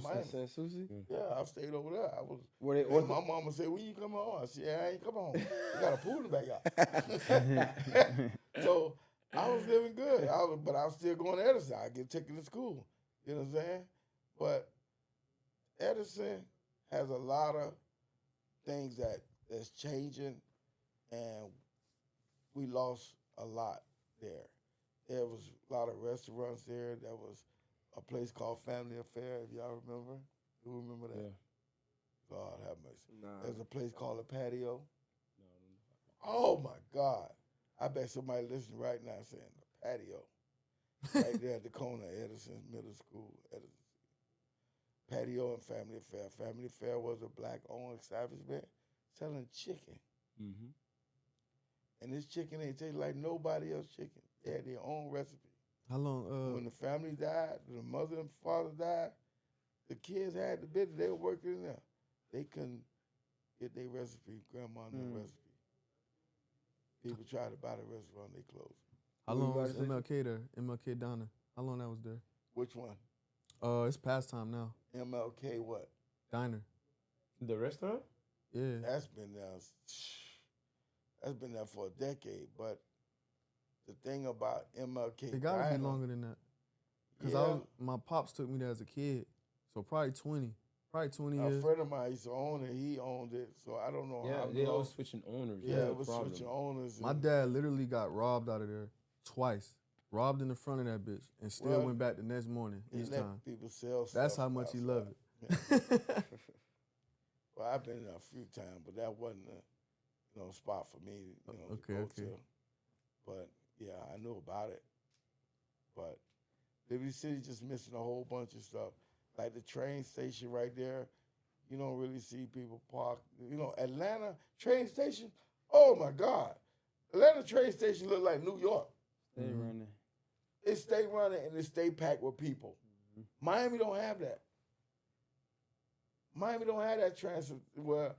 Miami. St. Susie? Yeah, I stayed over there. I was. Were they And my mama said, "When you come home?" I said, "Yeah, I ain't come home. We got a pool in the backyard." So I was living good. But I was still going to Edison. I get taken to school. You know what I'm saying? But Edison has a lot of things that's changing, and we lost a lot there. There was a lot of restaurants there. There was a place called Family Affair, if y'all remember. You remember that? Yeah. God have mercy. Nah. There's a place called the Patio. Oh my God. I bet somebody listening right now saying the Patio. Right there at the corner of Edison Middle School. Edison. Patio and Family Affair. Family Affair was a black-owned establishment selling chicken. Mm-hmm. And this chicken ain't taste like nobody else chicken. They had their own recipe. How long? When the family died, the mother and father died, the kids had the business. They were working in there. They couldn't get their recipe, grandma and the recipe. People tried to buy the restaurant, they closed. How What long you was about to MLK there? MLK Donna. How long that was there? Which one? It's past time now. MLK what? Diner. The restaurant? Yeah. That's been there for a decade, but the thing about MLK It gotta be Diner, longer than that. Cause yeah, my pops took me there as a kid, so probably 20 a years. friend of mine used to own it. He owned it, so I don't know Yeah, how they long. always switching owners. Yeah, That's it the was problem. switching owners. My and- dad literally got robbed out of there twice. Robbed in the front of that bitch and still Well, went back the next morning They each let time. people sell That's stuff how much he outside. loved Yeah. it. Well, I've been there a few times, but that wasn't a spot for me. To Okay, go okay. to. But yeah, I knew about it. But Liberty City just missing a whole bunch of stuff, like the train station right there. You don't really see people park. Atlanta train station. Oh my God, Atlanta train station look like New York. Stay running. It stay running and it stay packed with people. Miami don't have that. Miami don't have that transfer where,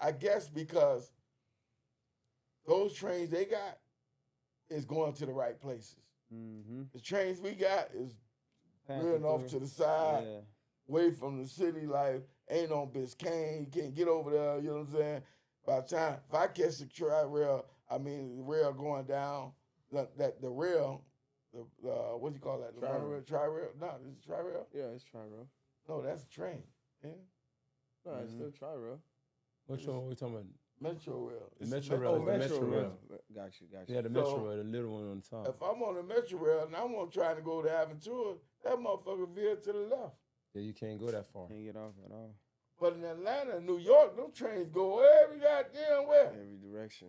I guess because those trains they got is going to the right places. Mm-hmm. The trains we got is rearing off to the side, Yeah. away from the city, like ain't on Biscayne, you can't get over there, you know what I'm saying? By the time, if I catch the the rail going down, the rail, what do you call that? The Tri-rail. monorail, tri-rail? No, this is tri-rail? Yeah, it's Tri-Rail. No, that's a train. Yeah. No, it's still Tri-Rail. Which one are we talking about? Metro rail. The It's Metro a rail. Oh, the Metro Metro Rail. Rail. Got you. Yeah, the Metro So- Rail, the little one on top. If I'm on the Metro rail and I'm trying to go to Aventura, that motherfucker veer to the left. Yeah, you can't go that far. Can't get off at all. But in Atlanta and New York, them trains go every goddamn where. Every direction.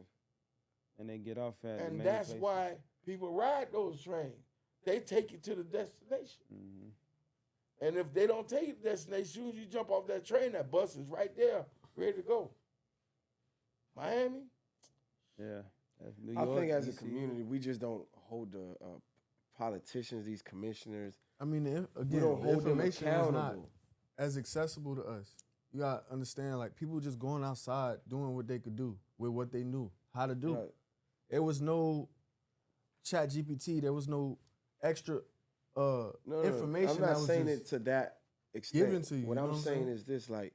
And they get off at And many that's places. why people ride those trains. They take you to the destination. Mm-hmm. And if they don't take you to the destination, as soon as you jump off that train, that bus is right there, ready to go. Miami? Yeah. That's New I York, think as a DC. community, we just don't hold the politicians, these commissioners. I mean, We again, don't the hold them information is not accountable. as accessible to us. You gotta understand, like people just going outside doing what they could do with what they knew how to do. Right. There was no Chat GPT. There was no extra No, information. I'm that not was saying just it to that extent. given to you. What you know I'm what saying saying? is this: like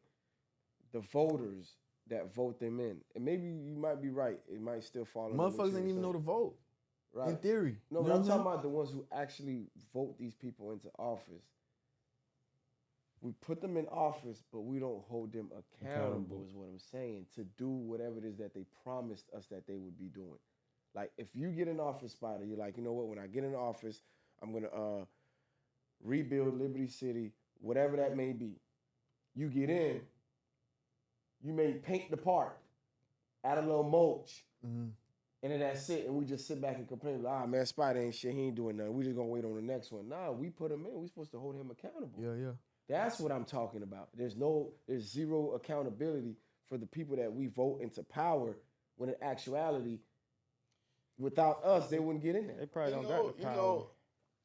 the voters that vote them in, and maybe you might be right. It might still fall. under what Motherfuckers you ain't were even know saying. to vote. Right. In theory. No, You but know I'm what talking saying? about the ones who actually vote these people into office. We put them in office, but we don't hold them accountable, is what I'm saying, to do whatever it is that they promised us that they would be doing. Like, if you get an office spot, and you're like, you know what, when I get in office, I'm going to rebuild Liberty City, whatever that may be. You get in, you may paint the park, add a little mulch, Mhm. and then that's it. And we just sit back and complain, like, man, Spider ain't shit. He ain't doing nothing. We just gonna wait on the next one. Nah, we put him in. We supposed to hold him accountable. Yeah. That's what I'm talking about. There's zero accountability for the people that we vote into power. When in actuality, without us, they wouldn't get in They there. probably don't got the power.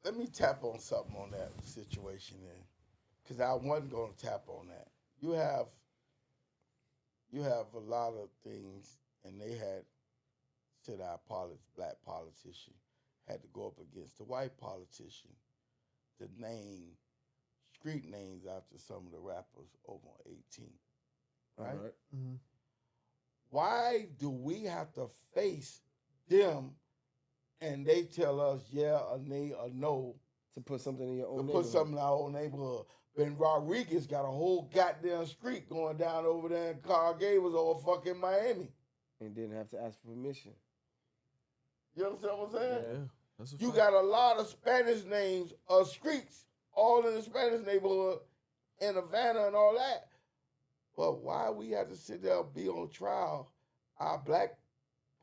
Let me tap on something on that situation then, because I wasn't going to tap on that. You have a lot of things, and they said our black politician had to go up against the white politician to name street names after some of the rappers over on 18. Right? All right. Mhm. Why do we have to face them and they tell us yeah or nay or no To put something in your to own put neighborhood. something in our own neighborhood? Ben Rodriguez got a whole goddamn street going down over there in Carl Gables over fucking Miami. And didn't have to ask for permission. You understand what I'm saying? Yeah. That's a You fact. got a lot of Spanish names of streets all in the Spanish neighborhood in Havana and all that. But why we have to sit there and be on trial? Our black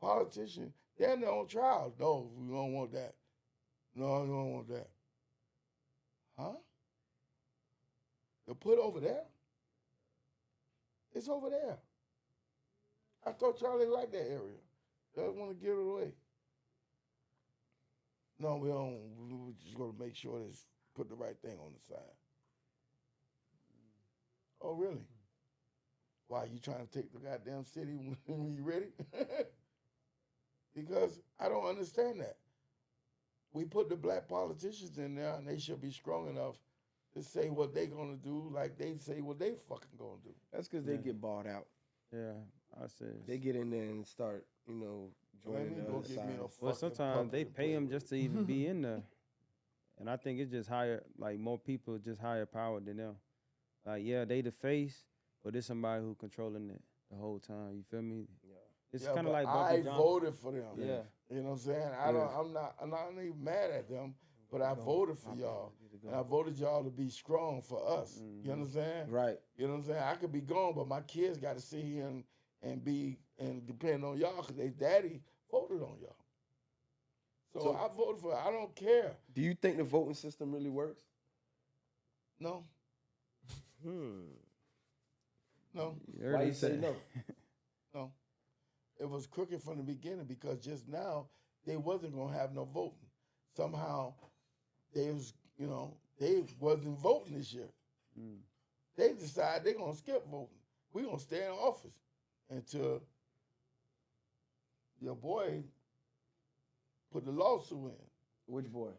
politicians, they're not on trial. No, we don't want that. No, we don't want that. Huh? To put over there? It's over there. I thought y'all didn't like that area. Y'all want to give it away. No, we don't. We're just going to make sure this put the right thing on the side. Oh, really? Why, you trying to take the goddamn city when you ready? Because I don't understand that. We put the black politicians in there, and they should be strong enough to say what they going to do like they say what they fucking going to do. That's because they Yeah. get bought out. Yeah, I said. They get in there and start, Let joining me the go other get me side. a Well, fucking sometimes puppet they to pay play them with. just to even be in there, and I think it's just higher. Like more people just higher power than them. Like yeah, they the face, but it's somebody who controlling it the whole time. You feel me? Yeah. It's Yeah, kind of but like I Bumpy Johnson. voted for them. Yeah. You know what I'm saying? Yeah. I'm not even mad at them, but I Go. voted for My bad, y'all. get it And I going. voted y'all to be strong for us. You Mhm. understand? Right. You know what I'm saying? I could be gone, but my kids got to sit here and depend on y'all because they daddy voted on y'all. So I voted for. I don't care. Do you think the voting system really works? No, no, You heard Why he you say said- no? no. It was crooked from the beginning because just now they wasn't gonna have no voting. Somehow they was, they wasn't voting this year. Mm. They decided they're gonna skip voting. We're gonna stay in office until your boy put the lawsuit in. Which boy?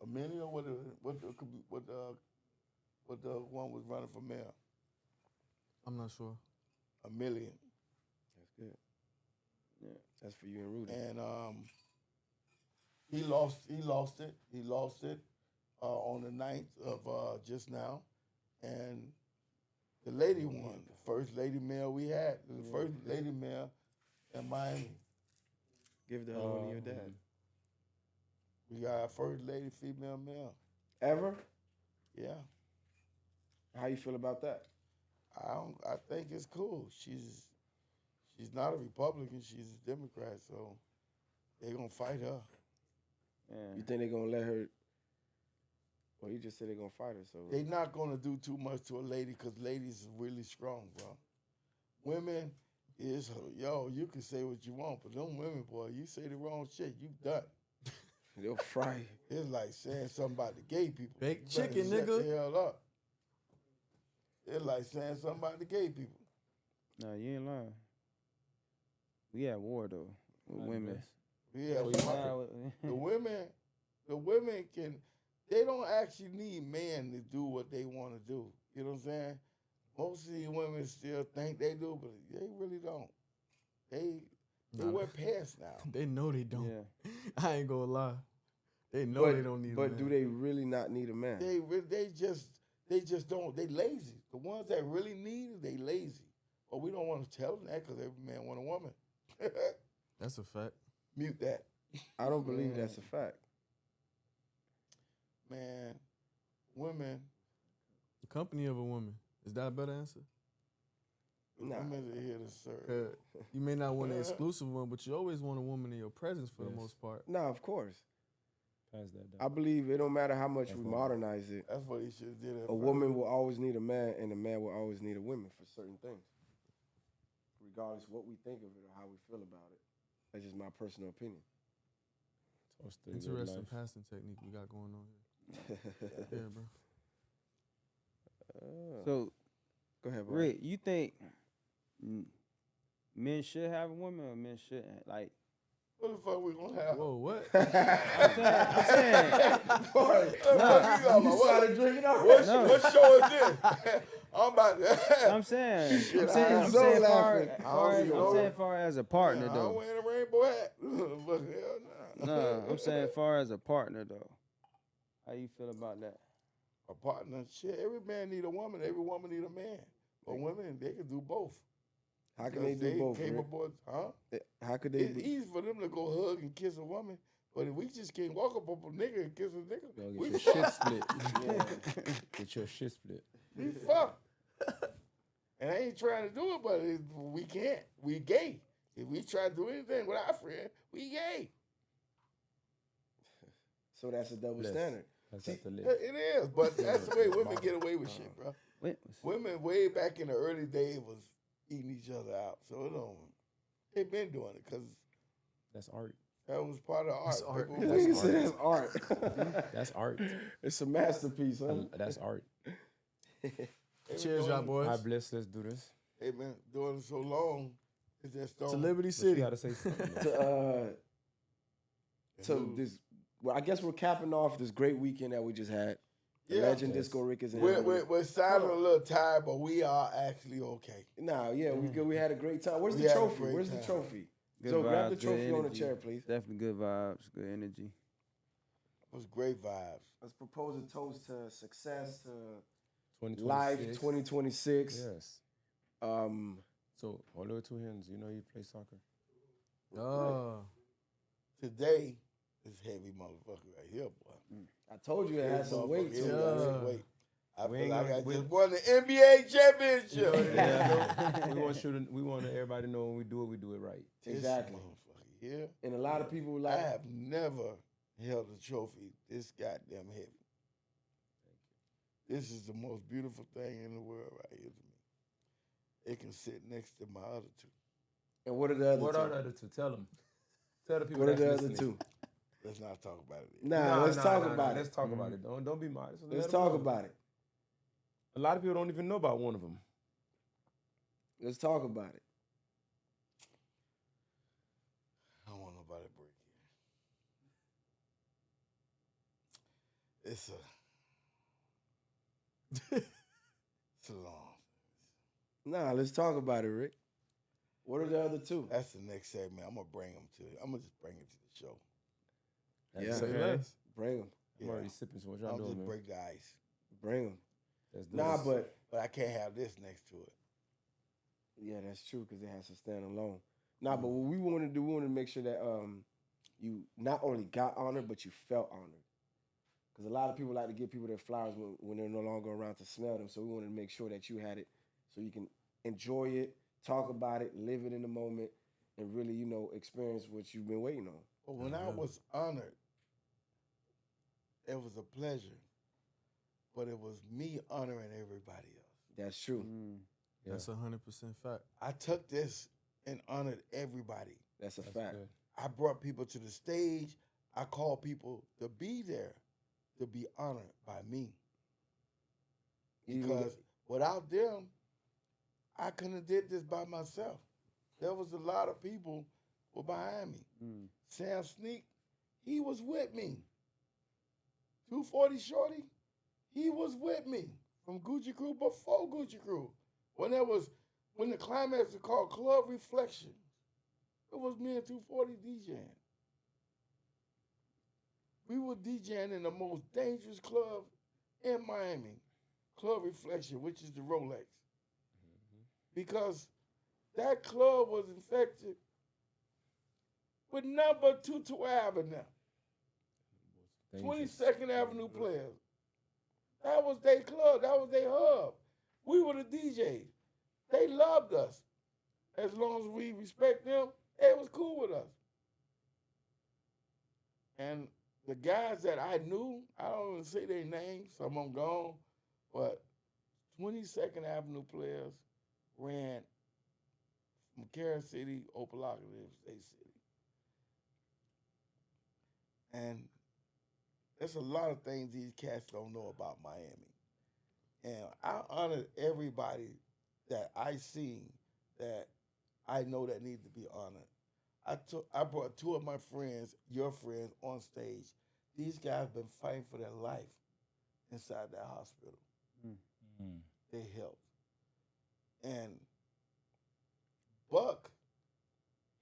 Amelia, what the one was running for mayor? I'm not sure. Amelia. That's good. Yeah, that's for you and Rudy. And he lost it. He lost it on the 9th of just now. And the lady won, the first lady mayor we had, the first lady mayor in Miami. Give the hello to your dad. We got our first lady female mayor. Ever? Yeah. How you feel about that? I think it's cool. She's not a Republican, she's a Democrat, so they're gonna fight her. Yeah. You think they're gonna let her? Well, you just said they're gonna fight her, so They're not gonna do too much to a lady because ladies are really strong, bro. Women is you can say what you want, but them women, boy, you say the wrong shit, you done. they'll fry you. It's like saying something about the gay people. Baked You better chicken, shut nigga. the hell up. It's like saying something about the gay people. No, you ain't lying. We at war though with women. Yeah, We but mad with- the women they don't actually need men to do what they want to do. You know what I'm saying? Most of these women still think they do, but they really don't. They Nah, wear pants now. They know they don't. Yeah. I ain't gonna lie. They know But they don't need a But man. do they really not need a man? They just don't. They lazy. The ones that really need it, they lazy. But we don't want to tell them that because every man want a woman. That's a fact. Mute that. I don't believe that's a fact. Man, women, The company of a woman. Is that a better answer? Nah. women are here to serve. 'Cause you may not want an exclusive one, but you always want a woman in your presence for the Yes. most part. No, of course. Pass that down. I believe it don't matter how much we That's modernize it. That's what he should have did. at A first. woman will always need a man, and a man will always need a woman for certain things, regardless what we think of it or how we feel about it. That's just my personal opinion. Toast to the good Interesting life. passing technique we got going on here. Yeah, bro. So Go ahead, bro. Rick, you think men should have a woman or men shouldn't? Like What the fuck we gonna have? Whoa, what? I'm saying You started drinking up. What show is this? I'm about to. I'm saying Shit, I'm so laughing. I'm saying far as a partner I'm though. wearing a rainbow hat. But hell nah. No, I'm saying far as a partner though. How you feel about that? A partner, shit. Every man need a woman. Every woman need a man. But women, they can do both. How can they do both, Rick? capable, huh? How could they It's be? easy for them to go hug and kiss a woman, but if we just can't walk up on a nigga and kiss a nigga, Go we get your shit fucked. split. Get your shit split. We fucked. And I ain't trying to do it, but we can't. We gay. If we try to do anything with our friend, we gay. So that's a double Bless. standard. That's at the It list. is, but that's the way women get away with shit, bro. Wait, Women way back in the early days was eating each other out, so it don't. They been doing it because That's art. that was part of art. That's art. People- Nigga said that's art. That's art. It's a masterpiece, huh? That's art. they been Cheers, doing y'all it- boys. All right, bless. Let's do this. They been doing it so long. It's just To don't. Liberty But City. you gotta say something. though. To this, well, I guess we're capping off this great weekend that we just had. The Yeah. Legend Yes. Disco Rick is in. We're sounding a little tired, but we are actually okay. Nah, yeah, we good. We had a great time. Where's We the had a trophy? great Where's the time. trophy? Good So vibes, grab the good trophy on the energy. chair, please. Definitely good vibes, good energy. It was great vibes. Let's propose a toast to success, to 2026. life 2026. Yes. Um, So hold it with 2 hands. You know you play soccer. Oh, Today is heavy motherfucker right here, boy. I told you it had some weight Motherfucker, to it it. got Yeah. some weight. I We feel ain't like gonna- I we- just won the NBA championship. Yeah. we want everybody to know when we do it right. This Exactly. motherfucker here. And a lot of people I like, have never held a trophy this goddamn heavy. This is the most beautiful thing in the world right here to me. It can sit next to my other two. and what are the other What two? are the other two? Tell them. Tell the people What are that's the other listening. two? Let's not talk about it. Nah, let's talk about Let's it. talk about it. Don't be modest. Let's talk about it. A lot of people don't even know about one of them. Let's talk about it. I don't want nobody to break here. It's a long. Nah, let's talk about it, Rick. What are the other two? That's the next segment. I'm gonna bring them to. I'm gonna just bring it to the show. Yeah. say okay. less. Bring them. I'm already sipping, so what y'all I'll doing, just man? break the ice. Bring them. Let's do Nah, this. but I can't have this next to it. yeah, that's true because it has to stand alone. Nah, but what we want to do, we want to make sure that you not only got honored, but you felt honored. Because a lot of people like to give people their flowers when they're no longer around to smell them. So we wanted to make sure that you had it so you can enjoy it, talk about it, live it in the moment, and really, experience what you've been waiting on. But when I was honored, it was a pleasure. But it was me honoring everybody else. That's true. Yeah. That's 100% fact. I took this and honored everybody. That's a That's fact. good. I brought people to the stage. I called people to be there, to be honored by me. Because without them, I couldn't have did this by myself. There was a lot of people were behind me. Sam Sneak, he was with me. 240 Shorty, he was with me from Gucci Crew before Gucci Crew. When the climax was called Club Reflection, it was me and 240 DJing. We were DJing in the most dangerous club in Miami, Club Reflection, which is the Rolex. Because that club was infected with number 212 in there. 22nd Avenue players. That was their club. That was their hub. We were the DJs. They loved us. As long as we respect them, they was cool with us. And the guys that I knew, I don't even say their names, some of them gone, but 22nd Avenue players ran from Carol City, Opelika to State City. And there's a lot of things these cats don't know about Miami. And I honored everybody that I seen that I know that need to be honored. I brought two of my friends, your friends, on stage. These guys been fighting for their life inside that hospital. They helped. And Buck,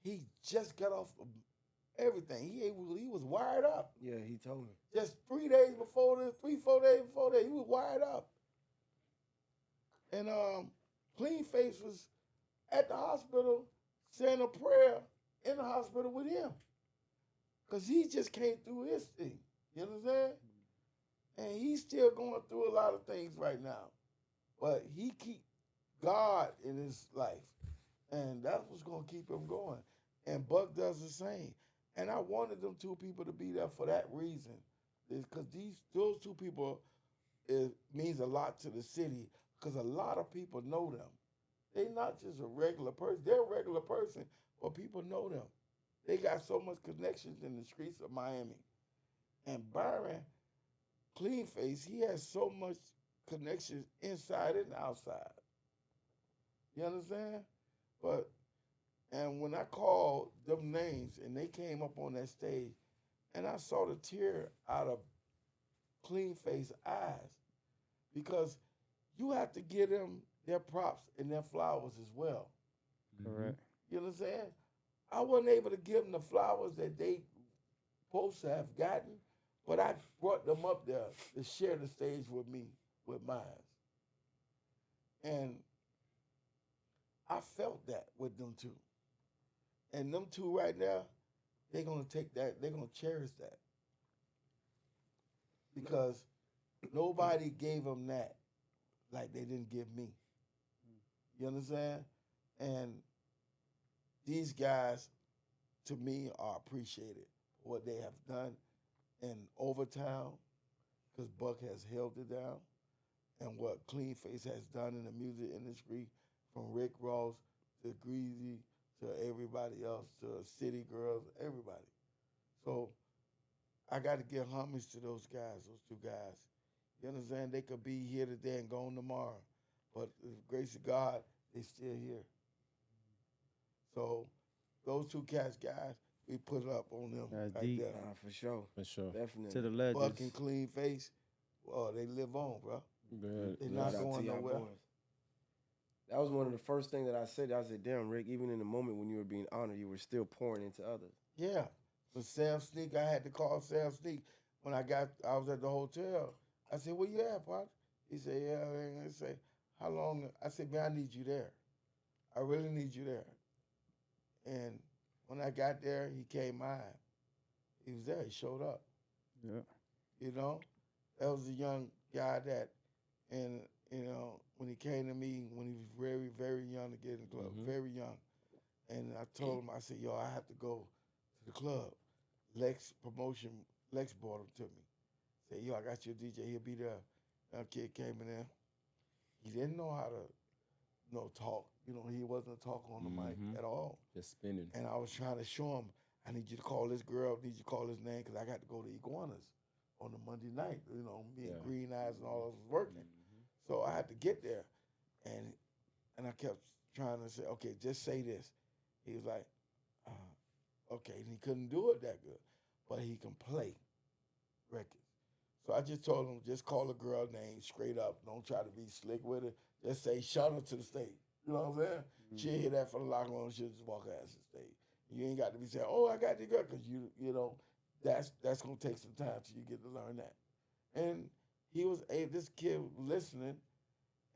he just got off of everything. He was wired up. Yeah, he told me. Just 3 days before this, 4 days before that, he was wired up. And Clean Face was at the hospital saying a prayer in the hospital with him. Because he just came through his thing. You understand? And he's still going through a lot of things right now. But he keep God in his life. And that's what's going to keep him going. And Buck does the same. And I wanted them two people to be there for that reason. Because those two people, it means a lot to the city. Because a lot of people know them. They're not just a regular person. They're a regular person, but people know them. They got so much connections in the streets of Miami. And Byron, Cleanface, he has so much connections inside and outside. You understand? And when I called them names and they came up on that stage, and I saw the tear out of Cleanface's eyes, because you have to give them their props and their flowers as well. Correct. You understand? I wasn't able to give them the flowers that they supposed to have gotten, but I brought them up there to share the stage with me, with mine. And I felt that with them two. And them two right now, they're gonna take that, they're gonna cherish that. Because nobody gave them that like they didn't give me. You understand? And these guys, to me, are appreciated for what they have done in Overtown, because Buck has held it down, and what Clean Face has done in the music industry, from Rick Ross to Greasy to everybody else, to City Girls, everybody. So I got to give homage to those guys, those two guys. You understand? They could be here today and gone tomorrow, but the grace of God, they still here. So those two cats, guys, we put up on them That's right deep. there. Nah, for sure. For sure. Definitely. To the Buck legends. and Clean Face, oh, they live on, bro. Good. They're Good. not Shout out to going y'all nowhere. boys. That was one of the first things that I said. I said, damn, Rick, even in the moment when you were being honored, you were still pouring into others. Yeah. But Sam Sneak, I had to call Sam Sneak when I was at the hotel. I said, where you at, Pop? He said, yeah. And I said, how long? I said, man, I need you there. I really need you there. And when I got there, he came by. He was there. He showed up. Yeah. You know, that was a young guy that, and you know, when he came to me when he was very, very young to get in the club, very young. And I told him, I said, yo, I have to go to the club. Lex brought him to me. Said, yo, I got your DJ, he'll be there. That kid came in there. He didn't know how to, talk. You know, he wasn't a talker on the mic at all. Just spinning. And I was trying to show him, I need you to call this girl, I need you to call his name, because I got to go to Iguanas on the Monday night. You know, me and Green Eyes and all of us was working. So I had to get there. And I kept trying to say, okay, just say this. He was like, okay. And he couldn't do it that good, but he can play records. So I just told him, just call a girl name straight up. Don't try to be slick with it. Just say, shout her to the stage. You know what I'm saying? She'll hear that for the locker room. She'll just walk out to the stage. You ain't got to be saying, oh, I got the girl, because you know, that's going to take some time till you get to learn that. And he was, this kid was listening,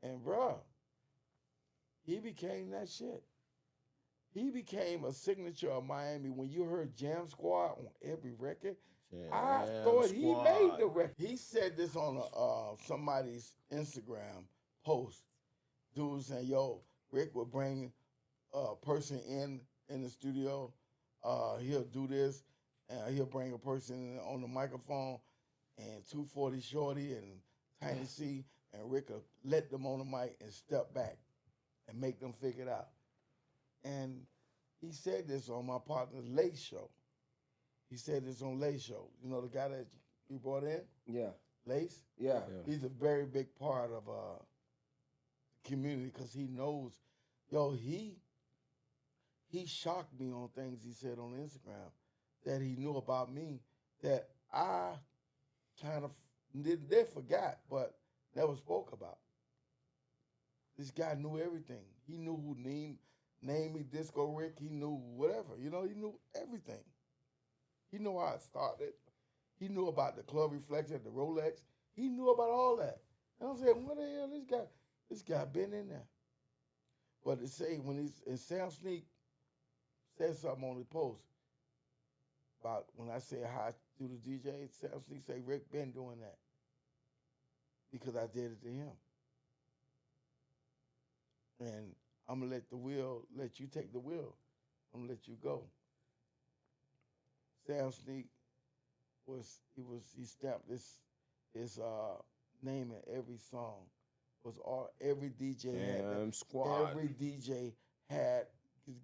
and bro, he became that shit. He became a signature of Miami. When you heard Jam Squad on every record, I thought he made the record. He said this on somebody's Instagram post. Dude was saying, yo, Rick would bring a person in the studio. He'll do this, and he'll bring a person on the microphone, and 240 Shorty and Tiny C, and Rick will let them on the mic and step back and make them figure it out. And he said this on my partner's Late Show. He said this on Late Show. You know the guy that you brought in? Yeah. Lace? Yeah. He's a very big part of the community, because he knows, yo, he shocked me on things he said on Instagram that he knew about me that I kind of did forgot, but never spoke about. This guy knew everything. He knew who named me Disco Rick. He knew whatever. You know, he knew everything. He knew how it started. He knew about the Club Reflection, the Rolex. He knew about all that. And I'm saying, what the hell, this guy been in there. But to say, and Sam Sneak said something on the post about when I say how I do the DJ, Sam Sneak say, Rick been doing that because I did it to him. And I'm gonna let you take the wheel. I'm gonna let you go. Sam Sneak he stamped his name in every song. Every DJ had that. Squad. Every DJ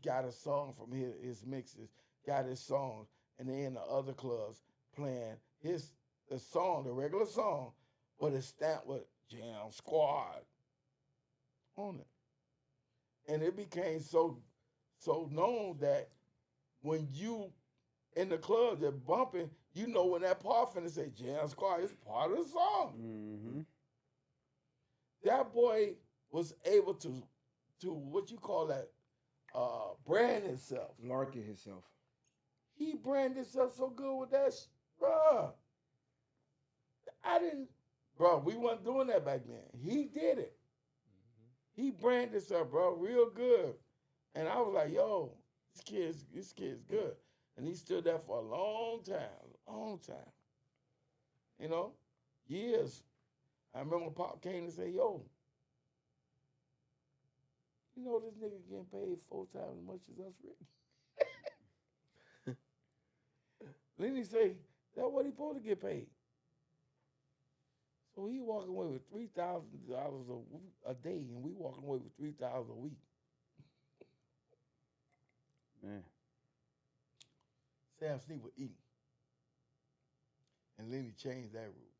got a song from his mixes, got his songs, and they in the other clubs playing the song, the regular song, but it's stamped with Jam Squad on it. And it became so known that when you in the club they're bumping, you know when that part finna say Jam Squad, it's part of the song. Mm-hmm. That boy was able to what you call that, brand himself. Market himself. He branded himself so good with that, bruh. I didn't, bro. We wasn't doing that back then. He did it. He branded himself, bro, real good. And I was like, yo, this kid's good. And he stood there for a long time. You know, years. I remember Pop came and said, yo, you know this nigga getting paid 4 times as much as us, Rick. Then he say, that's what he supposed to get paid. So he walking away with $3,000 a day, and we walking away with $3,000 a week. Man. Sam Sneak was eating. And Lenny changed that rule.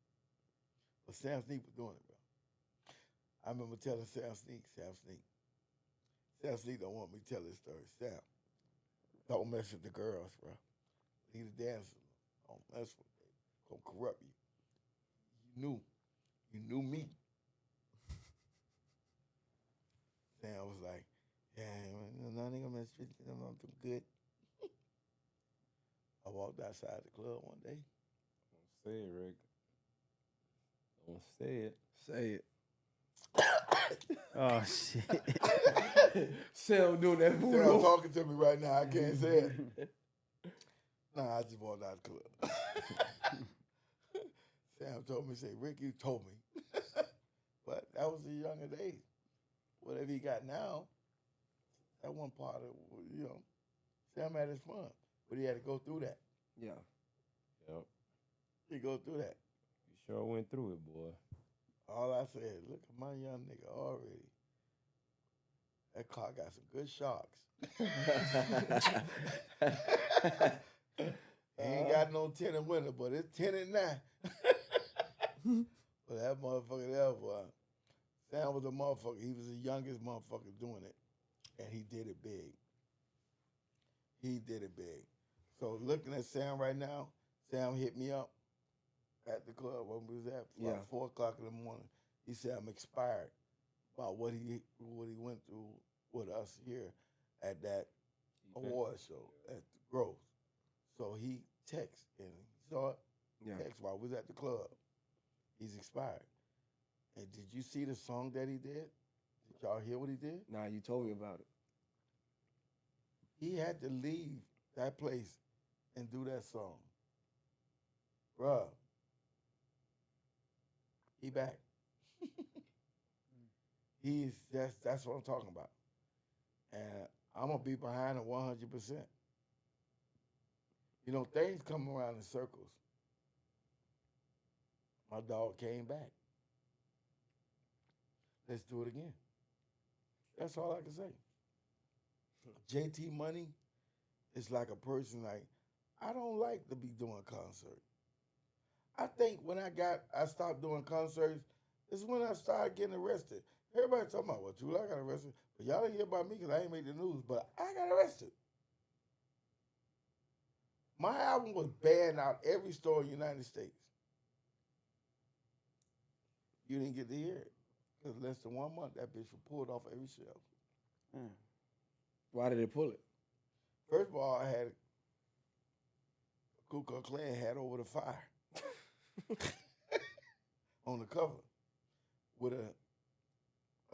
But Sam Sneak was doing it, bro. I remember telling Sam Sneak don't want me to tell this story. Sam, don't mess with the girls, bro. Leave the dancers. Don't mess with them. Gonna corrupt you. You knew me. Sam was like, yeah, no, I ain't gonna mess with you. I'm too good. I walked outside the club one day. Don't say it, Rick. Don't say it. Say it. Oh shit. Sam doing that Sam voodoo. talking to me right now. I can't say it. Nah, I just walked out the club. Sam told me, say, Rick, you told me. But that was the younger days. Whatever he got now, that one part of, Sam had his fun. But he had to go through that. Yeah. Yep. He go through that. You sure went through it, boy. All I said, look at my young nigga already. That car got some good shocks. Ain't got no tinted winter, but it's tinted now. But that motherfucker there, boy. Sam was a motherfucker. He was the youngest motherfucker doing it. And he did it big. He did it big. So looking at Sam right now, Sam hit me up at the club when we was at like 4 o'clock in the morning. He said, I'm expired about what he went through with us here at that award show at the Grove. So he texted and he saw it. Text while we was at the club. He's expired. And did you see the song that he did? Did y'all hear what he did? Nah, you told me about it. He had to leave that place and do that song. Bruh. He back. That's what I'm talking about. And I'm gonna be behind him 100%. You know, things come around in circles. My dog came back. Let's do it again. That's all I can say. JT Money is like a person like, I don't like to be doing concerts. I think when I stopped doing concerts, is when I started getting arrested. Everybody talking about, well, Tula, I got arrested. But y'all didn't hear about me because I ain't made the news. But I got arrested. My album was banned out every store in the United States. You didn't get to hear it. Because less than 1 month, that bitch was pulled off every shelf. Why did they pull it? First of all, I had Ku Klux Klan hat over the fire on the cover with a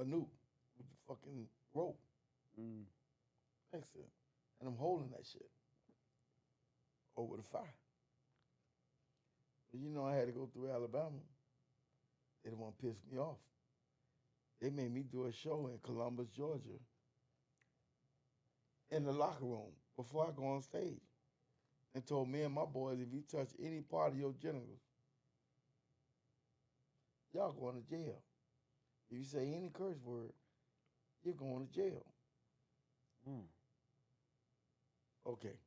nuke with the fucking rope next to it. And I'm holding that shit over the fire. But you know I had to go through Alabama. They didn't want to piss me off. They made me do a show in Columbus, Georgia, in the locker room before I go on stage, and told me and my boys, if you touch any part of your genitals, y'all going to jail. If you say any curse word, you're going to jail. Okay.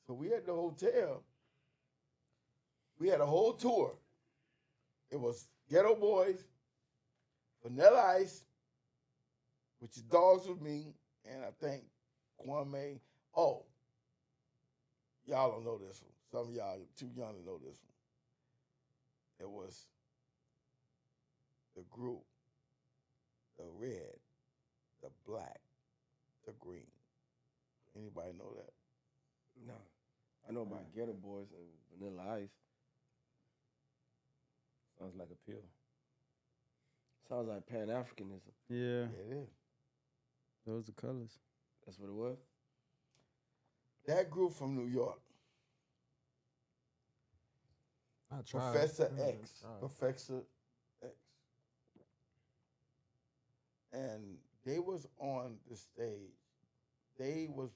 So we at the hotel. We had a whole tour. It was Ghetto Boys, Vanilla Ice, which is Dogs with Me, and I think Kwame. Oh, y'all don't know this one. Some of y'all are too young to know this one. It was the group, the red, the black, the Green. Anybody know that? No. I know about Ghetto Boys and Vanilla Ice. Sounds like a pill. Sounds like Pan-Africanism. Yeah, Yeah, it is. those are colors. That's what it was? That group from New York, I tried. Professor Yeah, I X. tried. Professor X. And they was on the stage. They was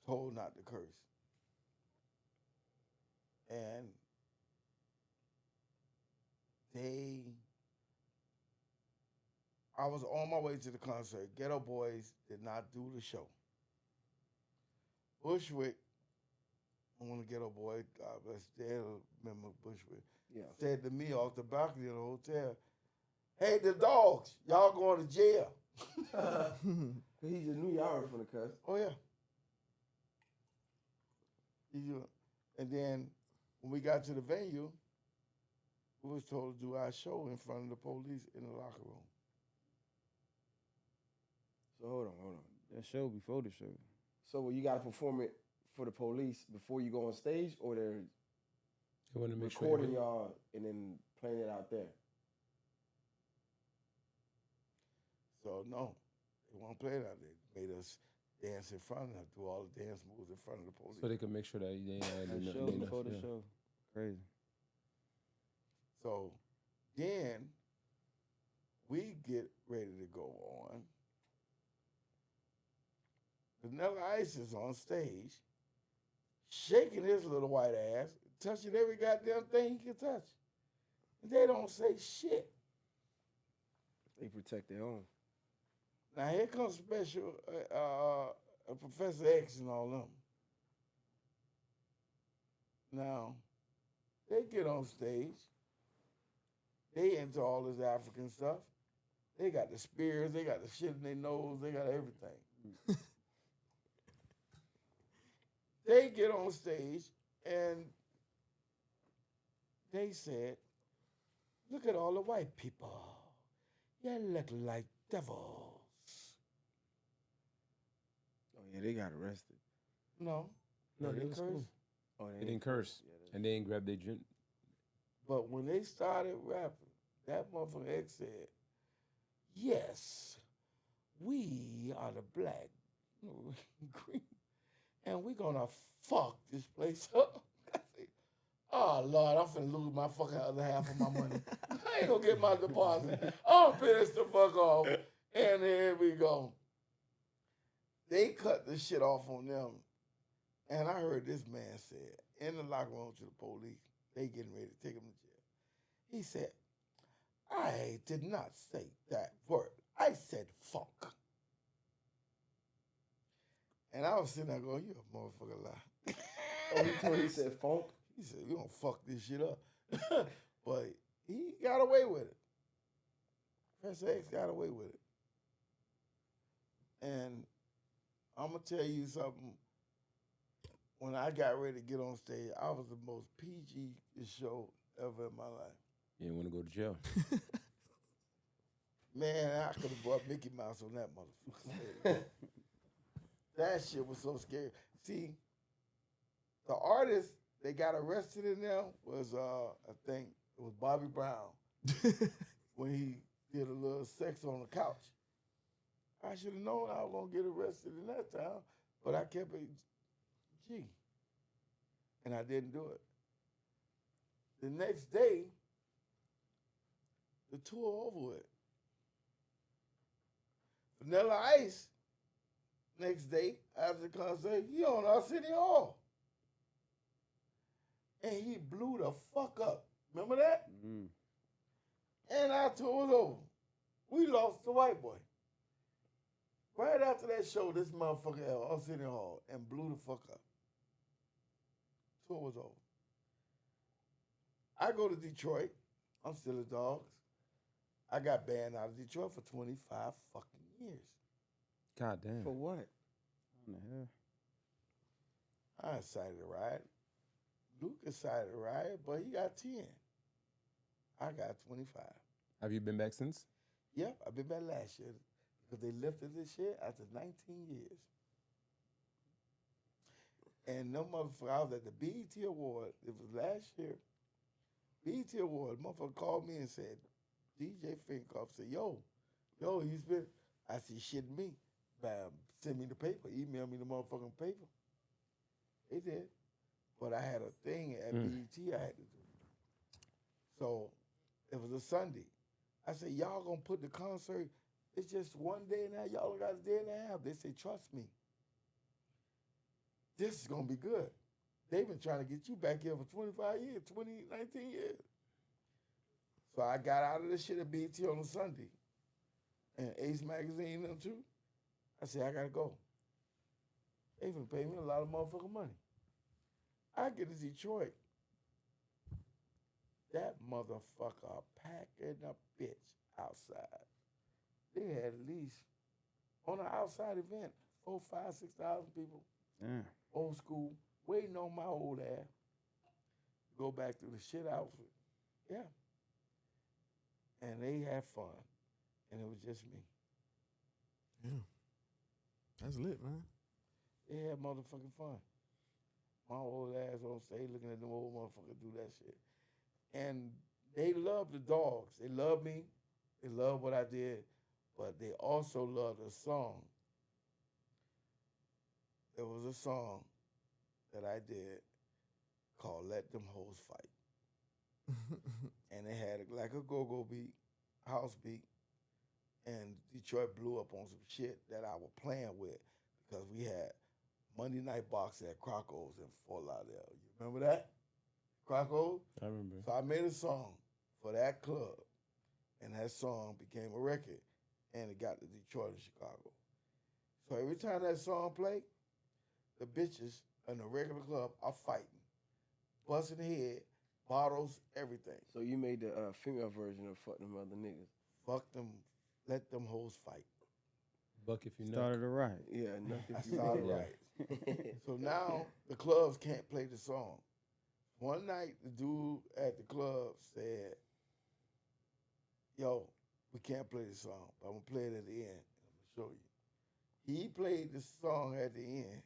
told not to curse. And I was on my way to the concert. Ghetto Boys did not do the show. Bushwick, I want to Ghetto Boy, God bless, they'll remember Bushwick, Yeah. said to me off the balcony of the hotel, hey, the dogs, y'all going to jail. He's a New Yorker from the cuss. Oh, yeah. And then when we got to the venue, we was told to do our show in front of the police in the locker room. So hold on. That show before the show. So you got to perform it for the police before you go on stage, or they're They want to make recording sure. y'all and then playing it out there? So, no, they won't play it out there. They made us dance in front of them, do all the dance moves in front of the police. So they can make sure that they ain't That do show nothing. before the show. Crazy. So then we get ready to go on. Vanilla Ice is on stage, shaking his little white ass, touching every goddamn thing he can touch. And they don't say shit. They protect their own. Now here comes special Professor X and all them. Now, they get on stage. They into all this African stuff. They got the spears, they got the shit in their nose, they got everything. They get on stage and they said, look at all the white people. You look like devils. Oh yeah, they got arrested. No. No, they they was cursed. cool. Oh, They didn't curse, and they didn't grab their drink. But when they started rapping, that motherfucker X said, yes, we are the black green, and we're gonna fuck this place up. I said, oh Lord, I'm finna lose my fucking other half of my money. I ain't gonna get my deposit. I'm pissed the fuck off. And here we go. They cut the shit off on them. And I heard this man say in the locker room to the police, they getting ready to take him to jail. He said, I did not say that word. I said fuck. And I was sitting there going, you a motherfucker lie. Oh, he told he said funk. He said, you gonna fuck this shit up. But he got away with it. Professor X got away with it. And I'm gonna tell you something. When I got ready to get on stage, I was the most PG show ever in my life. You didn't want to go to jail. Man, I could have brought Mickey Mouse on that motherfucker. That shit was so scary. See, the artist they got arrested in there was, I think, it was Bobby Brown when he did a little sex on the couch. I should have known I was going to get arrested in that town, but I kept it G. And I didn't do it. The next day, the tour over with. Vanilla Ice, next day, after the concert, he on our City Hall. And he blew the fuck up. Remember that? Mm. And our tour was over. We lost the white boy. Right after that show, this motherfucker on City Hall and blew the fuck up. Tour was over. I go to Detroit. I'm still a Dogs. I got banned out of Detroit for 25 fucking years. God damn. For what? What the hell? I decided to ride. Luke decided to ride, but he got 10. I got 25. Have you been back since? Yep, I've been back last year. because they lifted this shit after 19 years. And no motherfucker, I was at the BET Award. It was last year. BET Award, motherfucker called me and said, DJ Finkoff said, yo, he's been, I said, shitting me. Bam, send me the paper, email me the motherfucking paper. They did. But I had a thing at BET I had to do. So it was a Sunday. I said, y'all gonna put the concert, it's just one day and a half, y'all got a day and a half. They said, trust me. This is gonna be good. They've been trying to get you back here for 25 years, 19 years. So I got out of this shit at BET on a Sunday. And Ace Magazine them too. I said, I gotta go. They even pay me a lot of motherfucking money. I get to Detroit. That motherfucker packing a bitch outside. They had at least, on an outside event, 4, 5, 6,000 people. Yeah. Old school, waiting on my old ass. Go back through the shit outfit. Yeah. And they had fun. And it was just me. Yeah. That's lit, man. They had motherfucking fun. My old ass on stage looking at them old motherfuckers do that shit. And they love the dogs. They love me. They love what I did. But they also love the song. There was a song that I did called Let Them Hoes Fight. And it had like a go-go beat, house beat. And Detroit blew up on some shit that I was playing with because we had Monday night boxing at Crocco's in Fort Lauderdale. You remember that? Crocco's? I remember. So I made a song for that club. And that song became a record. And it got to Detroit and Chicago. So every time that song played, the bitches in the regular club are fighting. Busting head, bottles, everything. So you made the female version of Fuck Them Other Niggas. Fuck them, let them hoes fight. Buck if you know. Started it right. Yeah, nothing. I started right. So now the clubs can't play the song. One night, the dude at the club said, yo, we can't play the song, but I'm going to play it at the end. I'm going to show you. He played the song at the end,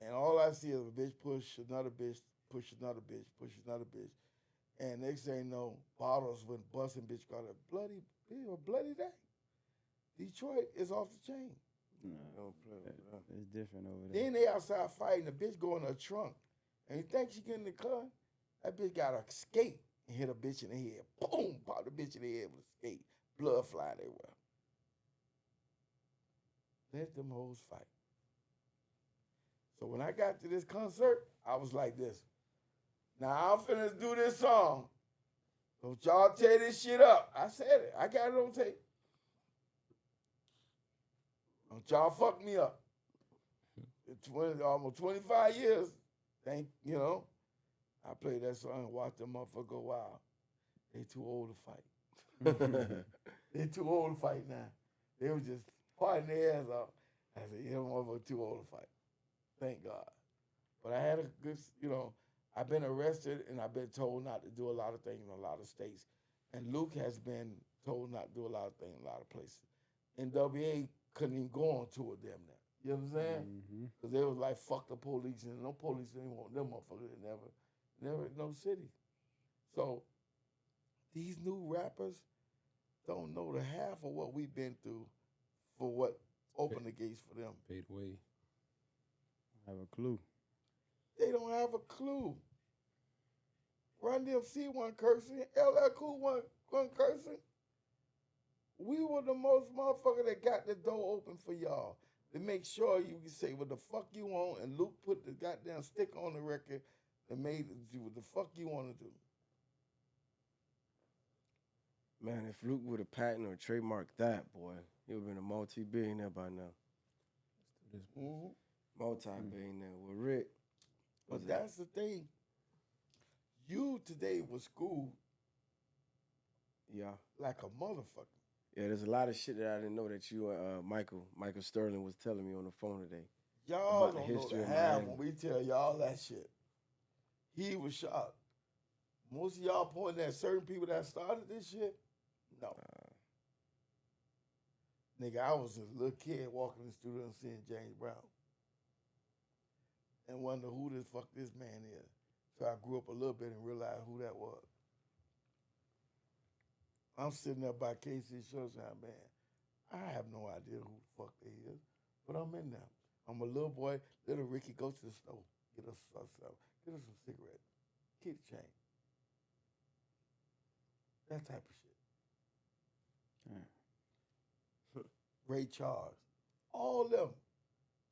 and all I see is a bitch push another bitch, push another bitch, push another bitch. And next thing you know, bottles went busting, bitch got a bloody day. Detroit is off the chain. No, Don't play with that. it's different over there. Then they outside fighting, the bitch go in her trunk. And you think she get in the car? That bitch got a skate and hit a bitch in the head. Boom! Pop the bitch in the head with a skate. Blood flying everywhere. Let them hoes fight. So when I got to this concert, I was like this. Now I'm finna do this song. Don't y'all tear this shit up. I said it. I got it on tape. Don't y'all fuck me up. Almost 25 years. I played that song and watched them motherfucker go wild. They too old to fight. They too old to fight now. They was just partying their ass off. I said, yeah, motherfucker too old to fight. Thank God. But I had a good, I've been arrested and I've been told not to do a lot of things in a lot of states. And Luke has been told not to do a lot of things in a lot of places. NWA couldn't even go on tour damn near. You know what I'm saying? Because they was like, fuck the police, and no police didn't want them motherfuckers. Never, no city. So these new rappers don't know the half of what we've been through for what opened the gates for them. Paid way. I have a clue. They don't have a clue. Run DMC wasn't cursing. LL Cool wasn't cursing. We were the most motherfucker that got the door open for y'all to make sure you can say what the fuck you want, and Luke put the goddamn stick on the record and made it do what the fuck you want to do. Man, if Luke would have patented or trademarked that, boy, he would have been a multi-billionaire by now. Mm-hmm. Multi-billionaire. Well, Rick. But that's the thing. You today was schooled Yeah. like a motherfucker. Yeah, there's a lot of shit that I didn't know that you, Michael Sterling was telling me on the phone today. Y'all About the don't know history the of half Miami. when we tell y'all that shit. He was shocked. Most of y'all pointing at certain people that started this shit. No. Nigga, I was a little kid walking in the studio and seeing James Brown. And wonder who the fuck this man is. So I grew up a little bit and realized who that was. I'm sitting there by KC Sunshine Band. I have no idea who the fuck they is, but I'm in there. I'm a little boy. Little Ricky, go to the store. Get us some cigarettes. Keep the change. That type of shit. Ray Charles. All of them.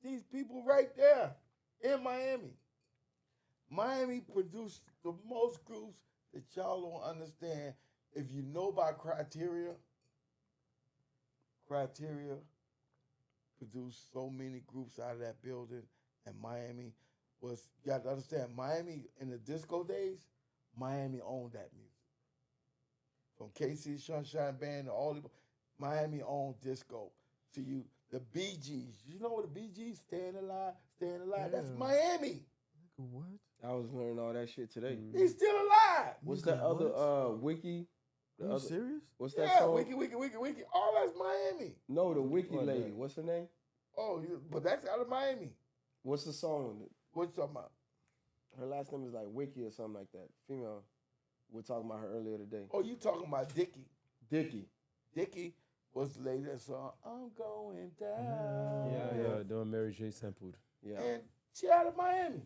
These people right there in Miami. Miami produced the most groups that y'all don't understand. If you know about Criteria produced so many groups out of that building, and Miami was, you got to understand, Miami in the disco days, Miami owned that music. From KC Sunshine Band to all the, Miami owned disco. To you, the Bee Gees, you know what the Bee Gees, Staying Alive, that's Yeah. Miami. Nigga, what? I was learning all that shit today. He's still alive. What's Nigga, that other what? Wiki? The Are you other, serious? what's that Yeah, song? Wiki. All that's Miami. No, the Wiki What lady. that? What's her name? Oh, but that's out of Miami. What's the song? What you talking about? Her last name is like Wiki or something like that. Female. We're talking about her earlier today. Oh, you talking about Dickie. Dickie. Dickie was the lady that song, I'm going down. Yeah, doing Mary J sampled. Yeah. And she out of Miami.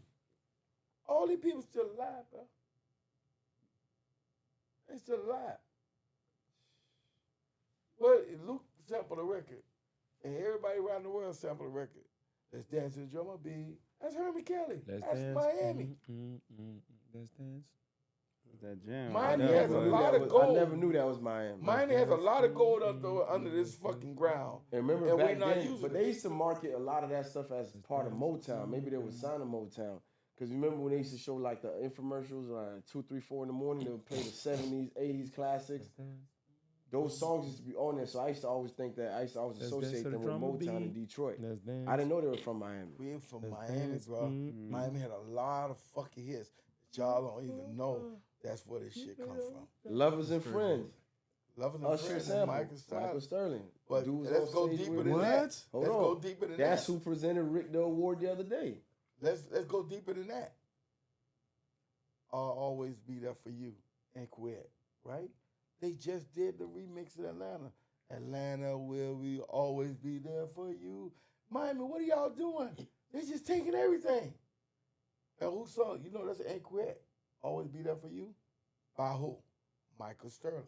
All these people still alive, bro. They still alive. Well, Luke sampled a record, and everybody around the world sampled a record. Let's Dance to the Drummer Beat. That's Hermie Kelly. Let's That's dance. Miami. Let's dance. That jam. Miami That has a was- lot of I gold. never knew that was Miami. Miami has a lot of gold under this fucking ground. And remember And we back not then, using but it. they used to market a lot of that stuff as part of Motown. Maybe they were signed to Motown. Because remember when they used to show like the infomercials around 2, 3, 4 in the morning, they would play the 70s, 80s classics. Those songs used to be on there, so I used to always think that I used to always Let's associate dance to the them with drummer Motown in beat. Detroit. Let's dance. I didn't know they were from Miami. We ain't from Let's Miami, dance. bro. Miami had a lot of fucking hits that y'all don't even know. That's where this shit come from. Lovers and Friends. Loving the Usher Friends and sample. Michael Michael Sterling. But Dude was let's on go stage deeper with than him. that. What? Hold Let's on. go deeper than That's that. who presented Rick the award the other day. Let's go deeper than that. I'll always be there for you and quit, right? They just did the remix in Atlanta. Atlanta, will we always be there for you? Miami, what are y'all doing? They just taking everything. And who sung? You know that's Ain't Quit. Always be there for you. By who? Michael Sterling.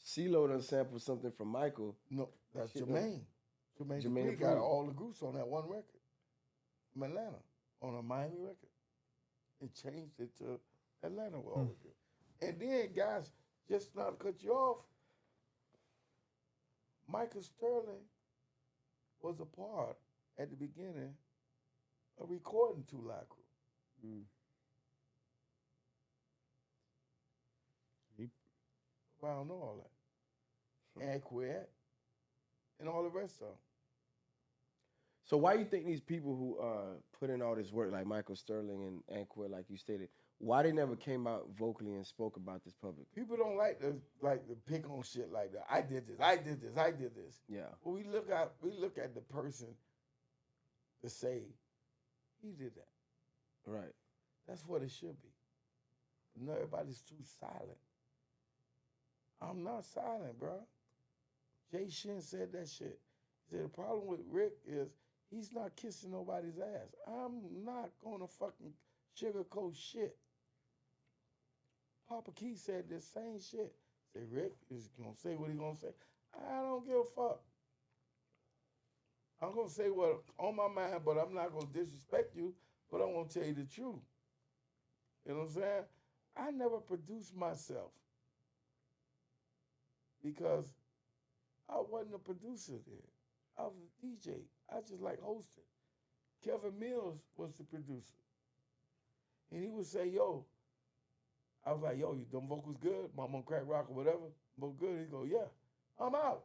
CeeLo done sampled something from Michael. No, that's Shit, Jermaine. Jermaine Jermaine Dupri got Dupri. all the groups on that one record from Atlanta, on a Miami record, and changed it to Atlanta with all of it. And then, guys, just not to cut you off, Michael Sterling was a part at the beginning of recording Two Live Crew. Mm. But I don't know all that. And Quet, and all the rest of them. So why you think these people who put in all this work, like Michael Sterling and Anquil, like you stated, why they never came out vocally and spoke about this publicly? People don't like to pick on shit like that. I did this. Yeah. Well, we look at the person to say he did that. Right. That's what it should be. No, everybody's too silent. I'm not silent, bro. Jay Shin said that shit. He said the problem with Rick is he's not kissing nobody's ass. I'm not gonna fucking sugarcoat shit. Papa Keith said the same shit. Say Rick is gonna say what he gonna say. I don't give a fuck. I'm gonna say what's on my mind, but I'm not gonna disrespect you, but I'm gonna tell you the truth. You know what I'm saying? I never produced myself because I wasn't a producer then. I was a DJ. I just like hosting. Kevin Mills was the producer. And he would say, yo, I was like, yo, you them vocals good? I'm on crack rock or whatever. Vocal good? He go, yeah. I'm out.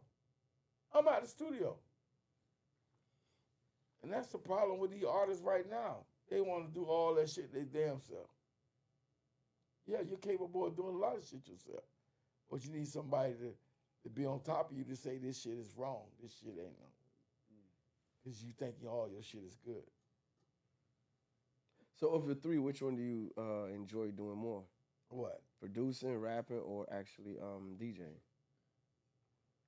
I'm out of the studio. And that's the problem with these artists right now. They want to do all that shit they damn self. Yeah, you're capable of doing a lot of shit yourself. But you need somebody to to be on top of you to say this shit is wrong. This shit ain't no. Because you think all your shit is good. So of the three, which one do you enjoy doing more? What? Producing, rapping, or actually DJing?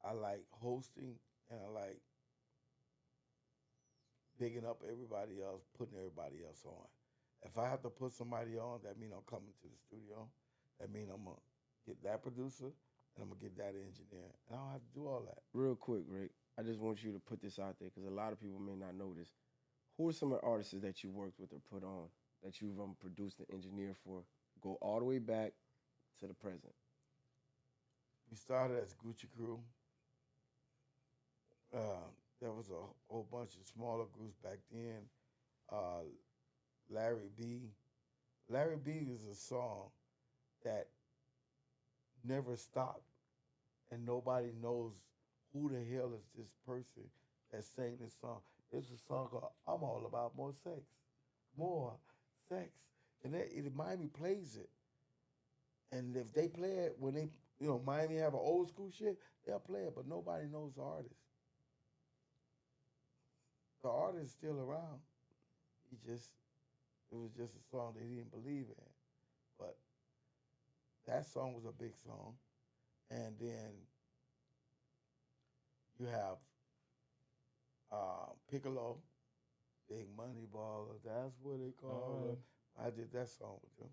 I like hosting and I like bigging up everybody else, putting everybody else on. If I have to put somebody on, that means I'm coming to the studio. That means I'm going to get that producer and I'm going to get that engineer. And I don't have to do all that. Real quick, Rick, I just want you to put this out there because a lot of people may not know this. Who are some of the artists that you worked with or put on that you've produced and engineered for? Go all the way back to the present. We started as Gucci Crew. There was a whole bunch of smaller groups back then. Larry B. Larry B is a song that never stopped, and nobody knows who the hell is this person that sang this song. It's a song called "I'm All About More Sex," more sex, and Miami plays it. And if they play it when they, Miami have an old school shit, they'll play it, but nobody knows the artist. The artist is still around. It was just a song they didn't believe in. But that song was a big song. And then you have Piccolo, Big Money Baller, that's what they call it. I did that song with them.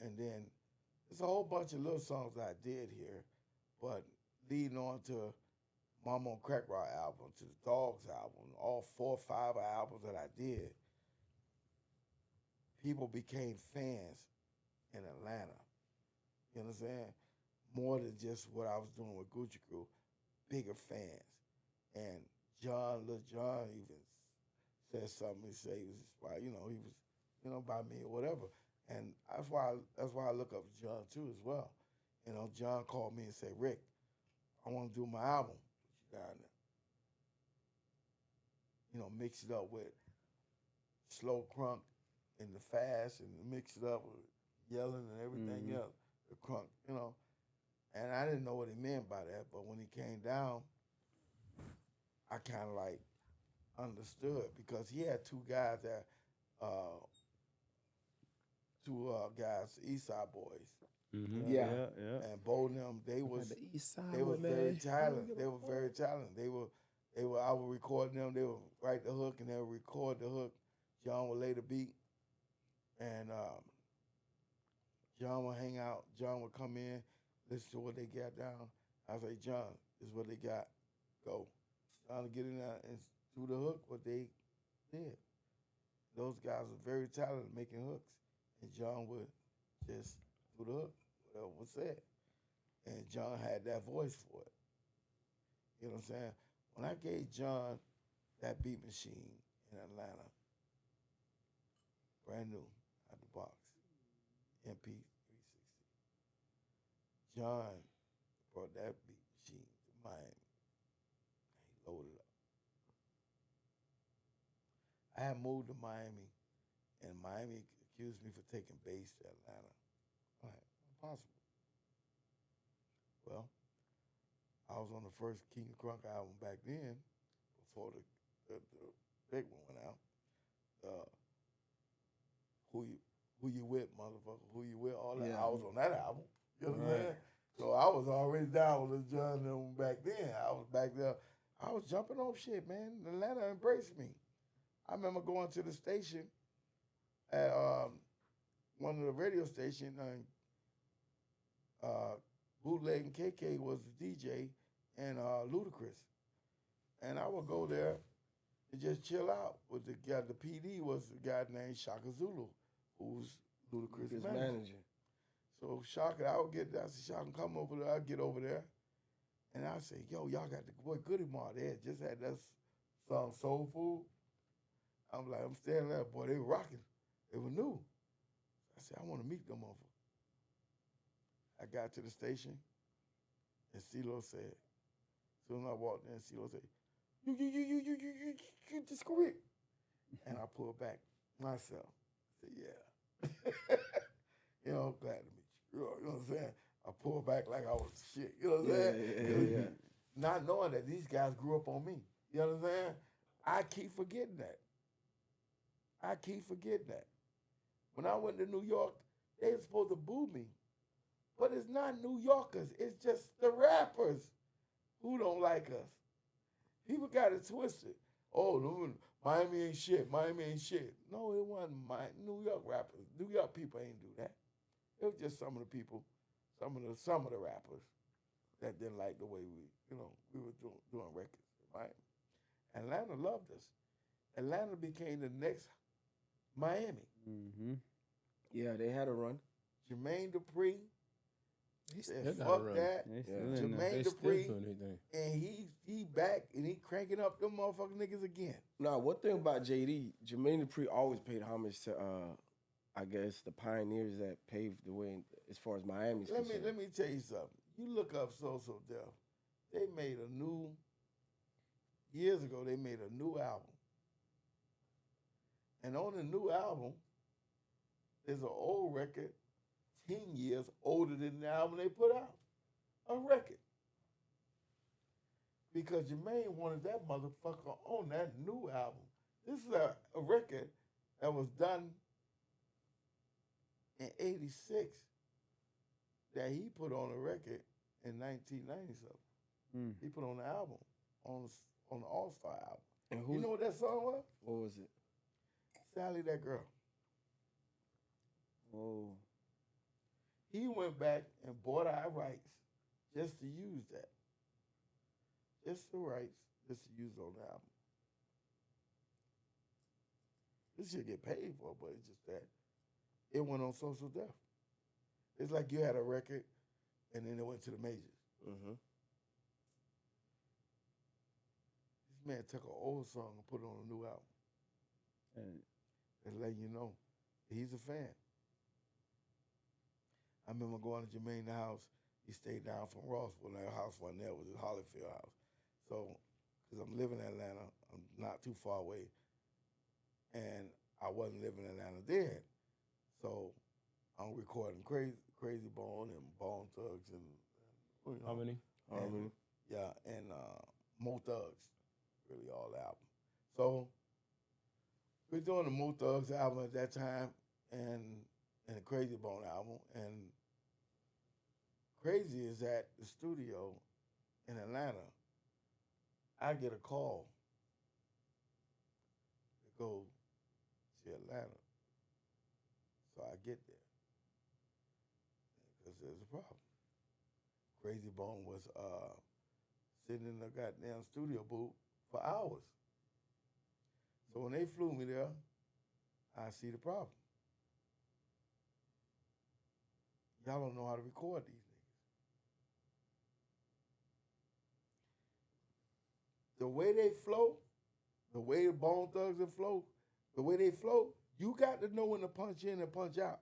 And then it's a whole bunch of little songs that I did here, but leading on to Mama on Crack Rock album, to the Dogs album, all 4 or 5 albums that I did, people became fans in Atlanta. You know what I'm saying? More than just what I was doing with Gucci Crew, bigger fans. And Lil Jon even said something. He said he was inspired, he was, by me or whatever. And that's why I look up to John too as well. John called me and said, Rick, I want to do my album. Down there. Mix it up with slow crunk and the fast and mix it up with yelling and everything else. The crunk, And I didn't know what he meant by that, but when he came down, I kind of like understood because he had two guys, East Side Boys. Mm-hmm. Yeah. And both of them, they was the East Side they was man. very talented. They were very talented. I would record them. They would write the hook and they would record the hook. John would lay the beat, and John would hang out. John would come in, listen to what they got down. I say, John, this is what they got. Go. John would get in there and do the hook. What they did. Those guys were very talented making hooks, and John would just do the hook. Whatever was said. And John had that voice for it. You know what I'm saying? When I gave John that beat machine in Atlanta, brand new, out the box, MP 360, John brought that beat machine to Miami. He loaded up. I had moved to Miami, and Miami accused me for taking bass to Atlanta. I'm like, impossible. Well, I was on the first King of Crunk album back then, before the big one went out. Who you with, motherfucker? Who you with? All that. Yeah. I was on that album. You know what I'm saying? So I was already down with Lil Jon and them back then. I was back there. I was jumping off shit, man. Atlanta embraced me. I remember going to the station at one of the radio stations, Bootleg and KK was the DJ, and Ludacris. And I would go there and just chill out with the guy. The PD was a guy named Shaka Zulu, who's Ludacris' manager. So Shaka, I said, Shaka, come over there. I'd get over there. And I say, yo, y'all got the boy Goody Moore there. Just had that song Soul Food. I'm like, I'm standing there, boy, they were rocking. They were new. I said, I want to meet them over. I got to the station, and CeeLo said, as soon as I walked in, CeeLo said, you just go Rick. And I pulled back myself. I said, yeah. Glad to meet you. You know what I'm saying? I pulled back like I was shit. You know what I'm saying? Yeah. Not knowing that these guys grew up on me. You know what I'm saying? I keep forgetting that. When I went to New York, they were supposed to boo me. But it's not New Yorkers. It's just the rappers who don't like us. People got it twisted. Oh, no, Miami ain't shit. No, it wasn't New York rappers. New York people ain't do that. It was just some of the people, some of the rappers that didn't like the way we were doing records, right? Atlanta loved us. Atlanta became the next Miami. Mm-hmm. Yeah, they had a run. Jermaine Dupri, he still said, got a fuck run. that. They still in there. Jermaine They still Dupri, doing anything. and he back and he cranking up them motherfucking niggas again. Now, one thing about JD, Jermaine Dupri always paid homage to, I guess, the pioneers that paved the way as far as Miami's concerned. Let me tell you something. You look up So Def. They made years ago, they made a new album. And on the new album, there's an old record, 10 years older than the album they put out. A record. Because Jermaine wanted that motherfucker on that new album. This is a record that was done in 86 that he put on a record in 1997. Mm. He put on the album, on the All-Star album. And You know what that song was? What was it? Sally That Girl. Oh. He went back and bought our rights just to use that. Just the rights, just to use on the album. This should get paid for, but it's just that it went on Social Death. It's like you had a record and then it went to the majors. Mm-hmm. This man took an old song and put it on a new album. And let you know he's a fan. I remember going to Jermaine's house. He stayed down from Rossville. That house wasn't there. It was his Hollyfield house. So, because I'm living in Atlanta, I'm not too far away. And I wasn't living in Atlanta then. So, I'm recording Crazy Bone and Bone Thugs and Harmony. Yeah, and Mo Thugs, really all the album. So, we're doing the Mo Thugs album at that time and the Crazy Bone album. And crazy is at the studio in Atlanta, I get a call to go to Atlanta. So I get there because there's a problem. Crazy Bone was sitting in the goddamn studio booth for hours. So when they flew me there, I see the problem. Y'all don't know how to record these niggas. The way they flow, the way the Bone Thugs flow, the way they flow, you got to know when to punch in and punch out.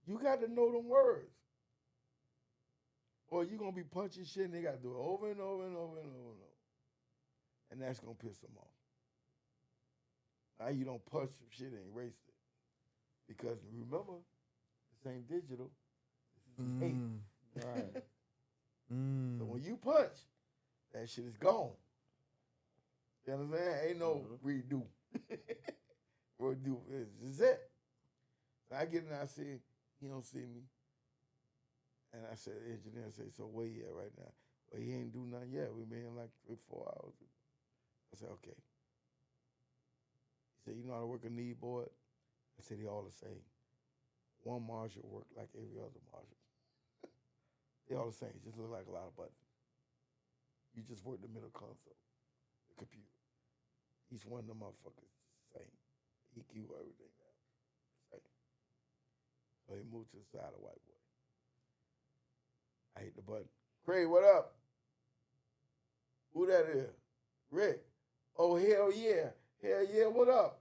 You got to know them words. Or you're going to be punching shit and they got to do it over and over and over and over and over. And that's going to piss them off. Now you don't punch some shit and erase it. Because remember, this ain't digital. This is tape. Right. So when you punch, that shit is gone. You understand? Ain't no redo. Redo. This is it. So I get in there, I see, he don't see me. And I said, the engineer said, so where he at right now? Well, he ain't do nothing yet. We been here like 3-4 hours. I said, okay. He said, you know how to work a knee board? I said, they all the same. One Marshall work like every other Marshall. They all the same. Just look like a lot of buttons. You just work the middle console, the computer. Each one of them motherfuckers same. EQ, everything now. Same. So he moved to the side of white boy. I hit the button. Craig, what up? Who that is? Rick. Oh, hell yeah. Hell yeah, what up?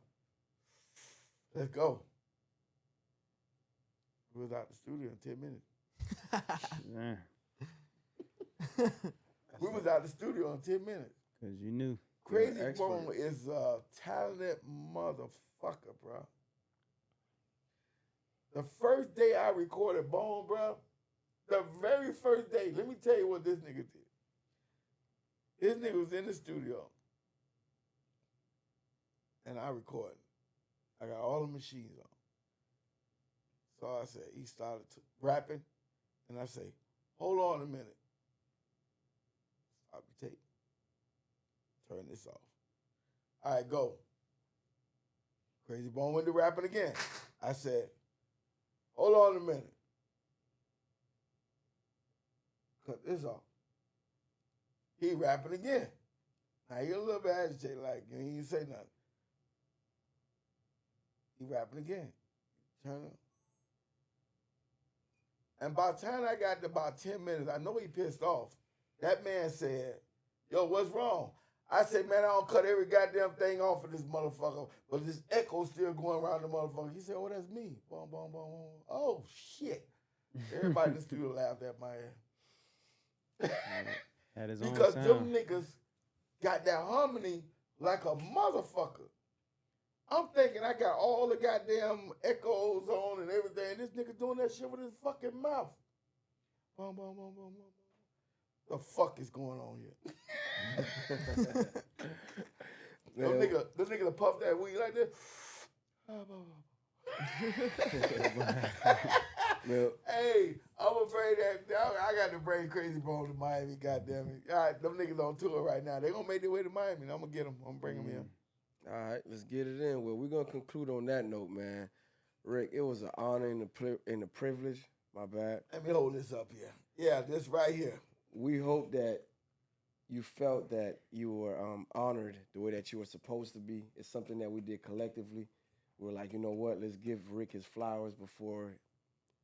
Let's go. We was out the studio in 10 minutes. We was out the studio in 10 minutes. Because you knew. Crazy Bone is a talented motherfucker, bro. The first day I recorded Bone, bro, the very first day, let me tell you what this nigga did. This nigga was in the studio, and I recorded. I got all the machines on. So I said, he started rapping, and I say, hold on a minute. Stop the tape. Turn this off. All right, go. Crazy Bone went to rapping again. I said, hold on a minute. Cut this off. He rapping again. Now he a little bit agitated, like he didn't say nothing. He rapping again. Turn it. And by the time I got to about 10 minutes, I know he pissed off. That man said, yo, what's wrong? I said, man, I don't cut every goddamn thing off of this motherfucker, but this echo still going around the motherfucker. He said, oh, that's me. Boom, boom, boom, boom. Oh, shit. Everybody in the studio laughed at my ass. Had his own Because sound. them niggas got that harmony like a motherfucker. I'm thinking I got all the goddamn echoes on and everything. This nigga doing that shit with his fucking mouth. Boom, boom, boom, boom, boom. The fuck is going on here? This nigga that puff that weed like this. Hey, I'm afraid that I got to bring Crazy Bone to Miami, goddamn it. All right, them niggas on tour right now. They gonna make their way to Miami, and I'm gonna get them. I'm gonna bring them in. All right, let's get it in. Well, we're going to conclude on that note, man. Rick, it was an honor and a privilege. My bad. Let me hold this up here. Yeah, this right here. We hope that you felt that you were honored the way that you were supposed to be. It's something that we did collectively. We were like, you know what? Let's give Rick his flowers before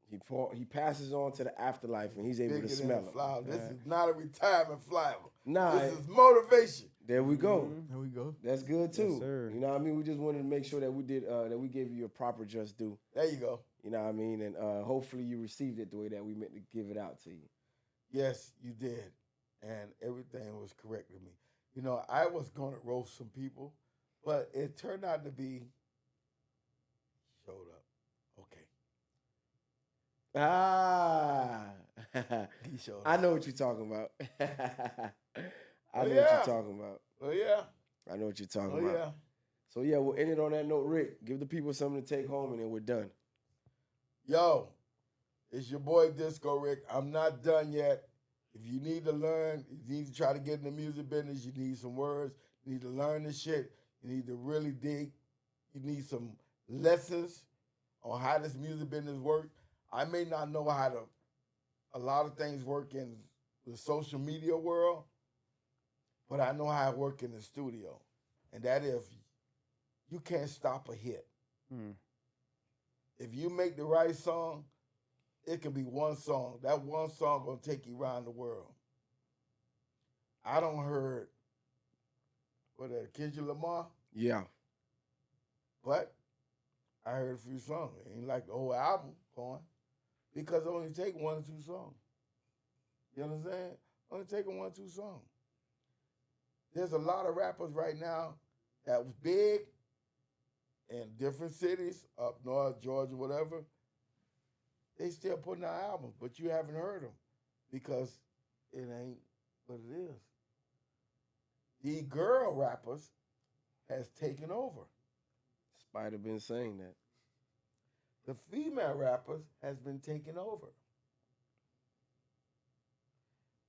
he passes on to the afterlife and he's able to smell it. This is not a retirement flower. Nah, this is motivation. There we go. There we go. That's good too. Yes, sir. You know what I mean? We just wanted to make sure that we did that we gave you a proper just due. There you go. You know what I mean? And hopefully you received it the way that we meant to give it out to you. Yes, you did. And everything was correct with me. You know, I was going to roast some people, but it turned out to be showed up. Okay. Ah. He showed up. I know what you're talking about. I know what you're talking about. Oh, yeah. I know what you're talking Oh, about. yeah. So, yeah, we'll end it on that note. Rick, give the people something to take home, and then we're done. Yo, it's your boy Disco Rick. I'm not done yet. If you need to learn, you need to try to get in the music business, you need some words, you need to learn this shit, you need to really dig, you need some lessons on how this music business works. I may not know how a lot of things work in the social media world, but I know how it works in the studio. And that is, you can't stop a hit. If you make the right song, it can be one song. That one song gonna take you around the world. I don't heard Kendrick Lamar, Yeah. but I heard a few songs. It ain't like the whole album going, because it only take 1 or 2 songs. You know what I'm saying? Only taking 1 or 2 songs. There's a lot of rappers right now that was big in different cities, up north, Georgia, whatever. They still putting out albums, but you haven't heard them because it ain't what it is. The girl rappers has taken over. Spider been saying that. The female rappers has been taken over.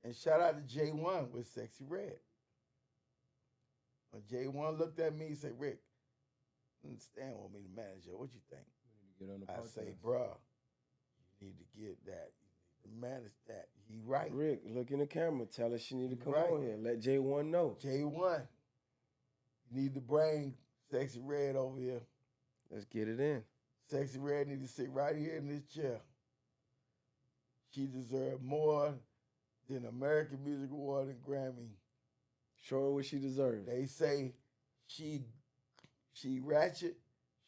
And shout out to J1 with Sexy Red. When J1 looked at me and said, Rick, Stan want me to manage it. What you think? Get on the I podcast. say, bruh, you need to get that. You need to manage that. He right. Rick, look in the camera. Tell her she need to come Right. on here. Let J1 know. J1, you need to bring Sexy Red over here. Let's get it in. Sexy Red need to sit right here in this chair. She deserves more than American Music Award and Grammy. Show her what she deserves. They say she ratchet.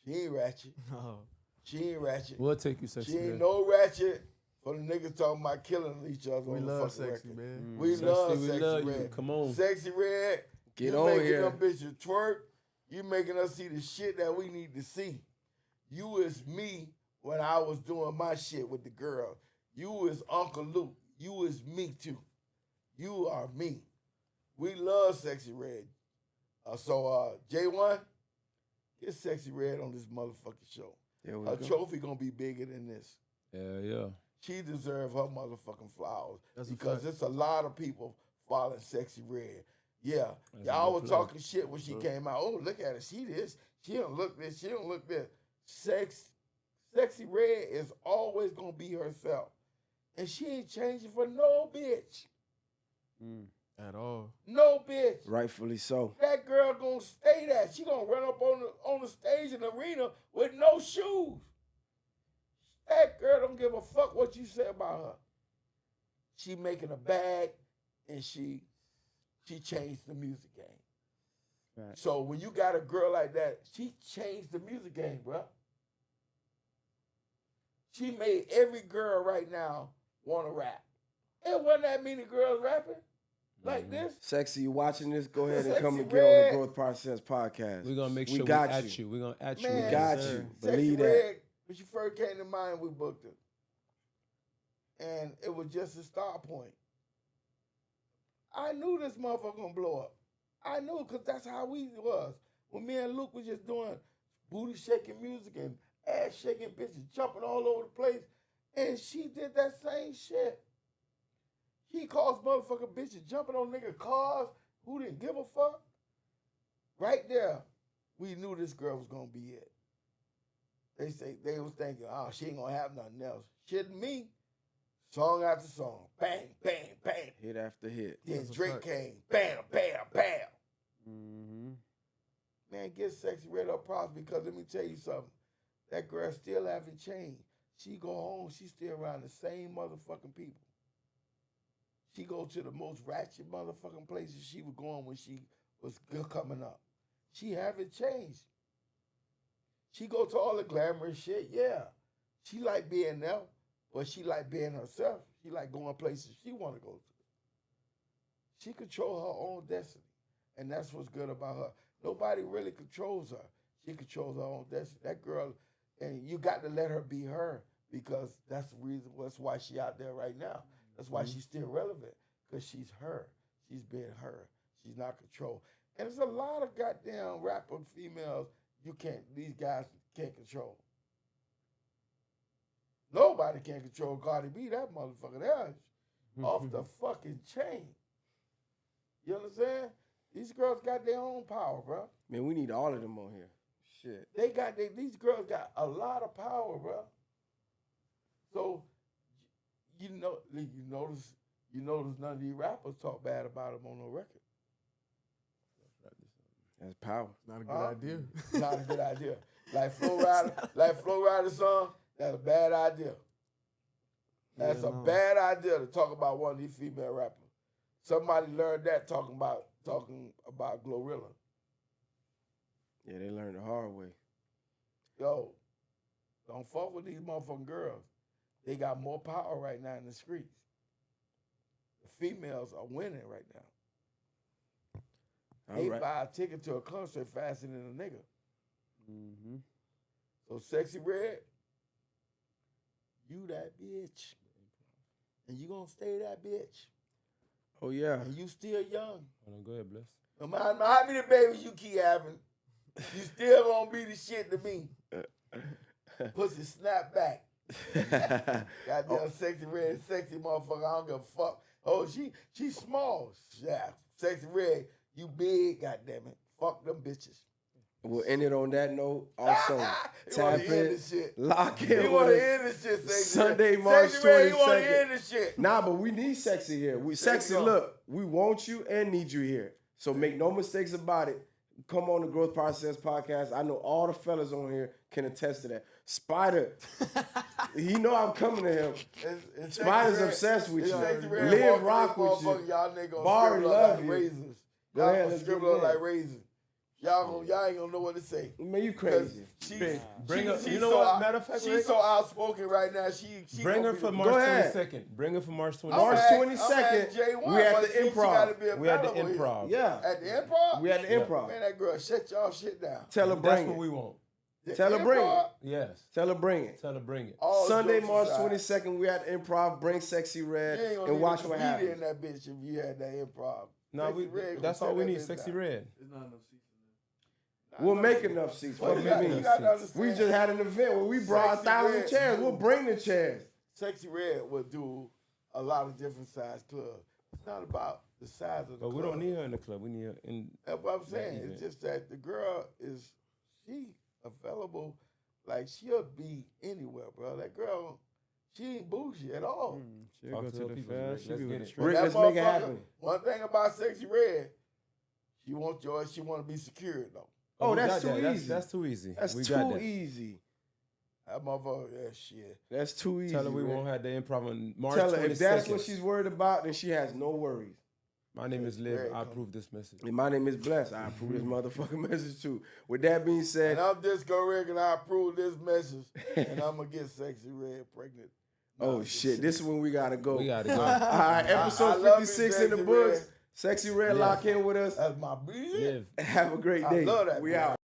She ain't ratchet. No. She ain't ratchet. We'll take you, Sexy She ain't Red. no ratchet for the niggas talking about killing each other We on the love fucking Sexy, record. man. We Sexy, love we Sexy love you. Red. Come on. Sexy Red. Get you on making here. them bitches twerk. You making us see the shit that we need to see. You is me when I was doing my shit with the girl. You is Uncle Luke. You is me too. You are me. We love Sexy Red. J1, get Sexy Red on this motherfucking show. There we Her go. trophy gonna be bigger than this. Yeah. She deserve her motherfucking flowers That's a because fact. there's a lot of people following Sexy Red. Yeah, That's y'all a was good plug. talking shit when she came out. Oh, look at her. She this. She don't look this. She don't look this. Sexy Red is always gonna be herself, and she ain't changing for no bitch. At all. No bitch. Rightfully so. That girl gonna stay that. She gonna run up on the stage in the arena with no shoes. That girl don't give a fuck what you say about her. She making a bag, and she changed the music game. Right. So when you got a girl like that, she changed the music game, bro. She made every girl right now want to rap. It wasn't that many girls rapping like this. Sexy, you watching this? Go ahead and Sexy come and get on the Red. Growth Process podcast. We're gonna make We sure we got at you. you. We're gonna at you. Man, We got sir. you. Sexy Believe that. Red, when she first came to mind, we booked her. And it was just a start point. I knew this motherfucker gonna blow up. I knew, because that's how we was. When me and Luke was just doing booty shaking music and ass shaking bitches jumping all over the place. And she did that same shit. He calls motherfucking bitches jumping on nigga cars who didn't give a fuck. Right there, we knew this girl was gonna be it. They was thinking, oh, she ain't gonna have nothing else. Shit me. Song after song. Bang, bang, bang. Hit after hit. Then That's a Drake fact. came. Bam, bam, bam. Mm-hmm. Man, get Sexy Red up props, because let me tell you something. That girl still haven't changed. She go home, she still around the same motherfucking people. She go to the most ratchet motherfucking places she was going when she was coming up. She haven't changed. She go to all the glamorous shit, yeah. She like being there, but she like being herself. She like going places she want to go to. She control her own destiny, and that's what's good about her. Nobody really controls her. She controls her own destiny. That girl, and you got to let her be her, because that's the reason. That's why she out there right now. That's why she's still relevant, because she's her. She's being her. She's not controlled. And there's a lot of goddamn rapper females these guys can't control. Nobody can control Cardi B. That motherfucker there is off the fucking chain. You understand? These girls got their own power, bro. Man, we need all of them on here. Shit. These girls got a lot of power, bro. So you notice none of these rappers talk bad about them on no record. That's power. Not a good idea. Not a good idea. Like Flo Rida song, that's a bad idea. That's a bad idea to talk about one of these female rappers. Somebody learned that talking about Glorilla. Yeah, they learned the hard way. Yo, don't fuck with these motherfucking girls. They got more power right now in the streets. The females are winning right now. All They right. buy a ticket to a concert faster than a nigga. Mm-hmm. So Sexy Red, you that bitch. And you gonna stay that bitch. Oh, yeah. And you still young. Hold on, go ahead, Bless. No matter how many babies you keep having, you still gonna be the shit to me. Pussy snap back. Goddamn Sexy Red, sexy motherfucker. I don't give a fuck. Oh, she small. Yeah, Sexy Red, you big. Goddamn it. Fuck them bitches. We'll end it on that note. Also, He wanna tap end in, this shit. lock He in wanna with us. end this shit, Sexy Sunday, Red. March Sexy Red, he wanna 22nd. end this shit. Nah, but we need Sexy here. Sexy, go. look, we want you and need you here. So make no mistakes about it. Come on the Growth Process podcast. I know all the fellas on here can attest to that. Spider, he know I'm coming to him. It's Spider's Sexy Red. obsessed with It's you. Sexy Red Live walking rock this with you. motherfucker, y'all niggas gonna Barry scribble up love like you. raisins. Go Y'all ahead, gonna let's scribble get up it in. like raisins. Y'all ain't gonna know what to say. Man, you 'Cause crazy. Bring her- she's you know so what, matter of fact, she's Rick? so outspoken right now. She Bring gonna her be for the- March Go ahead. 22nd. Bring her for March 22nd. March I'm 22nd, at J1, we at but the she gotta Improv. be We at the available here. Improv. Yeah. At the Improv? We at the Improv. Man, that girl, shut y'all shit down. Tell her That's bring what it. we want. Tell her bring it. Improv, Yes. Tell her bring it. Tell her bring it. all Sunday, jokes March aside, 22nd, we at the Improv. Bring Sexy Red you ain't gonna and need watch a what comedian happens. in that bitch if you had that improv. No, Sexy Red gonna that's all tear we that need. bitch Sexy down. Red. There's not enough seats in there. We'll make enough seats. Well, What you do you got- mean? you got to seats? understand, We just had an event where we brought Sexy 1,000 Red chairs. do- We'll bring the chairs. Sexy Red will do a lot of different size clubs. It's not about the size of the But club. we don't need her in the club. We need her in. That's what I'm saying. event. It's just that the girl she available. Like, she'll be anywhere, bro. That girl, she ain't bougie at all. She'll Talk go to to her the people, fast. Rick. She Let's be get with the it. straight. Rick, That let's make it motherfucker- happen. One thing about Sexy Red, she want to be secured, though. Oh, we that's got too that. easy. That's too easy. That's we got too that. easy. That motherfucker, that shit. That's too easy. Tell her we Rick. won't have the improv on March Tell her 22nd. if that's what she's worried about, then she has no worries. My name is Liv. Red I come. approve this message. And my name is Bless. I approve this motherfucking message too. With that being said, And I'm Disco Rick, and I approve this message, and I'm going to get Sexy Red pregnant. oh shit, this is when we gotta go. We gotta go. All right, I episode love you, 56 in the Sexy books. Red. Sexy Red, Yeah. lock in with us. That's my bitch. Live. Have a great I day. love that, We man. out.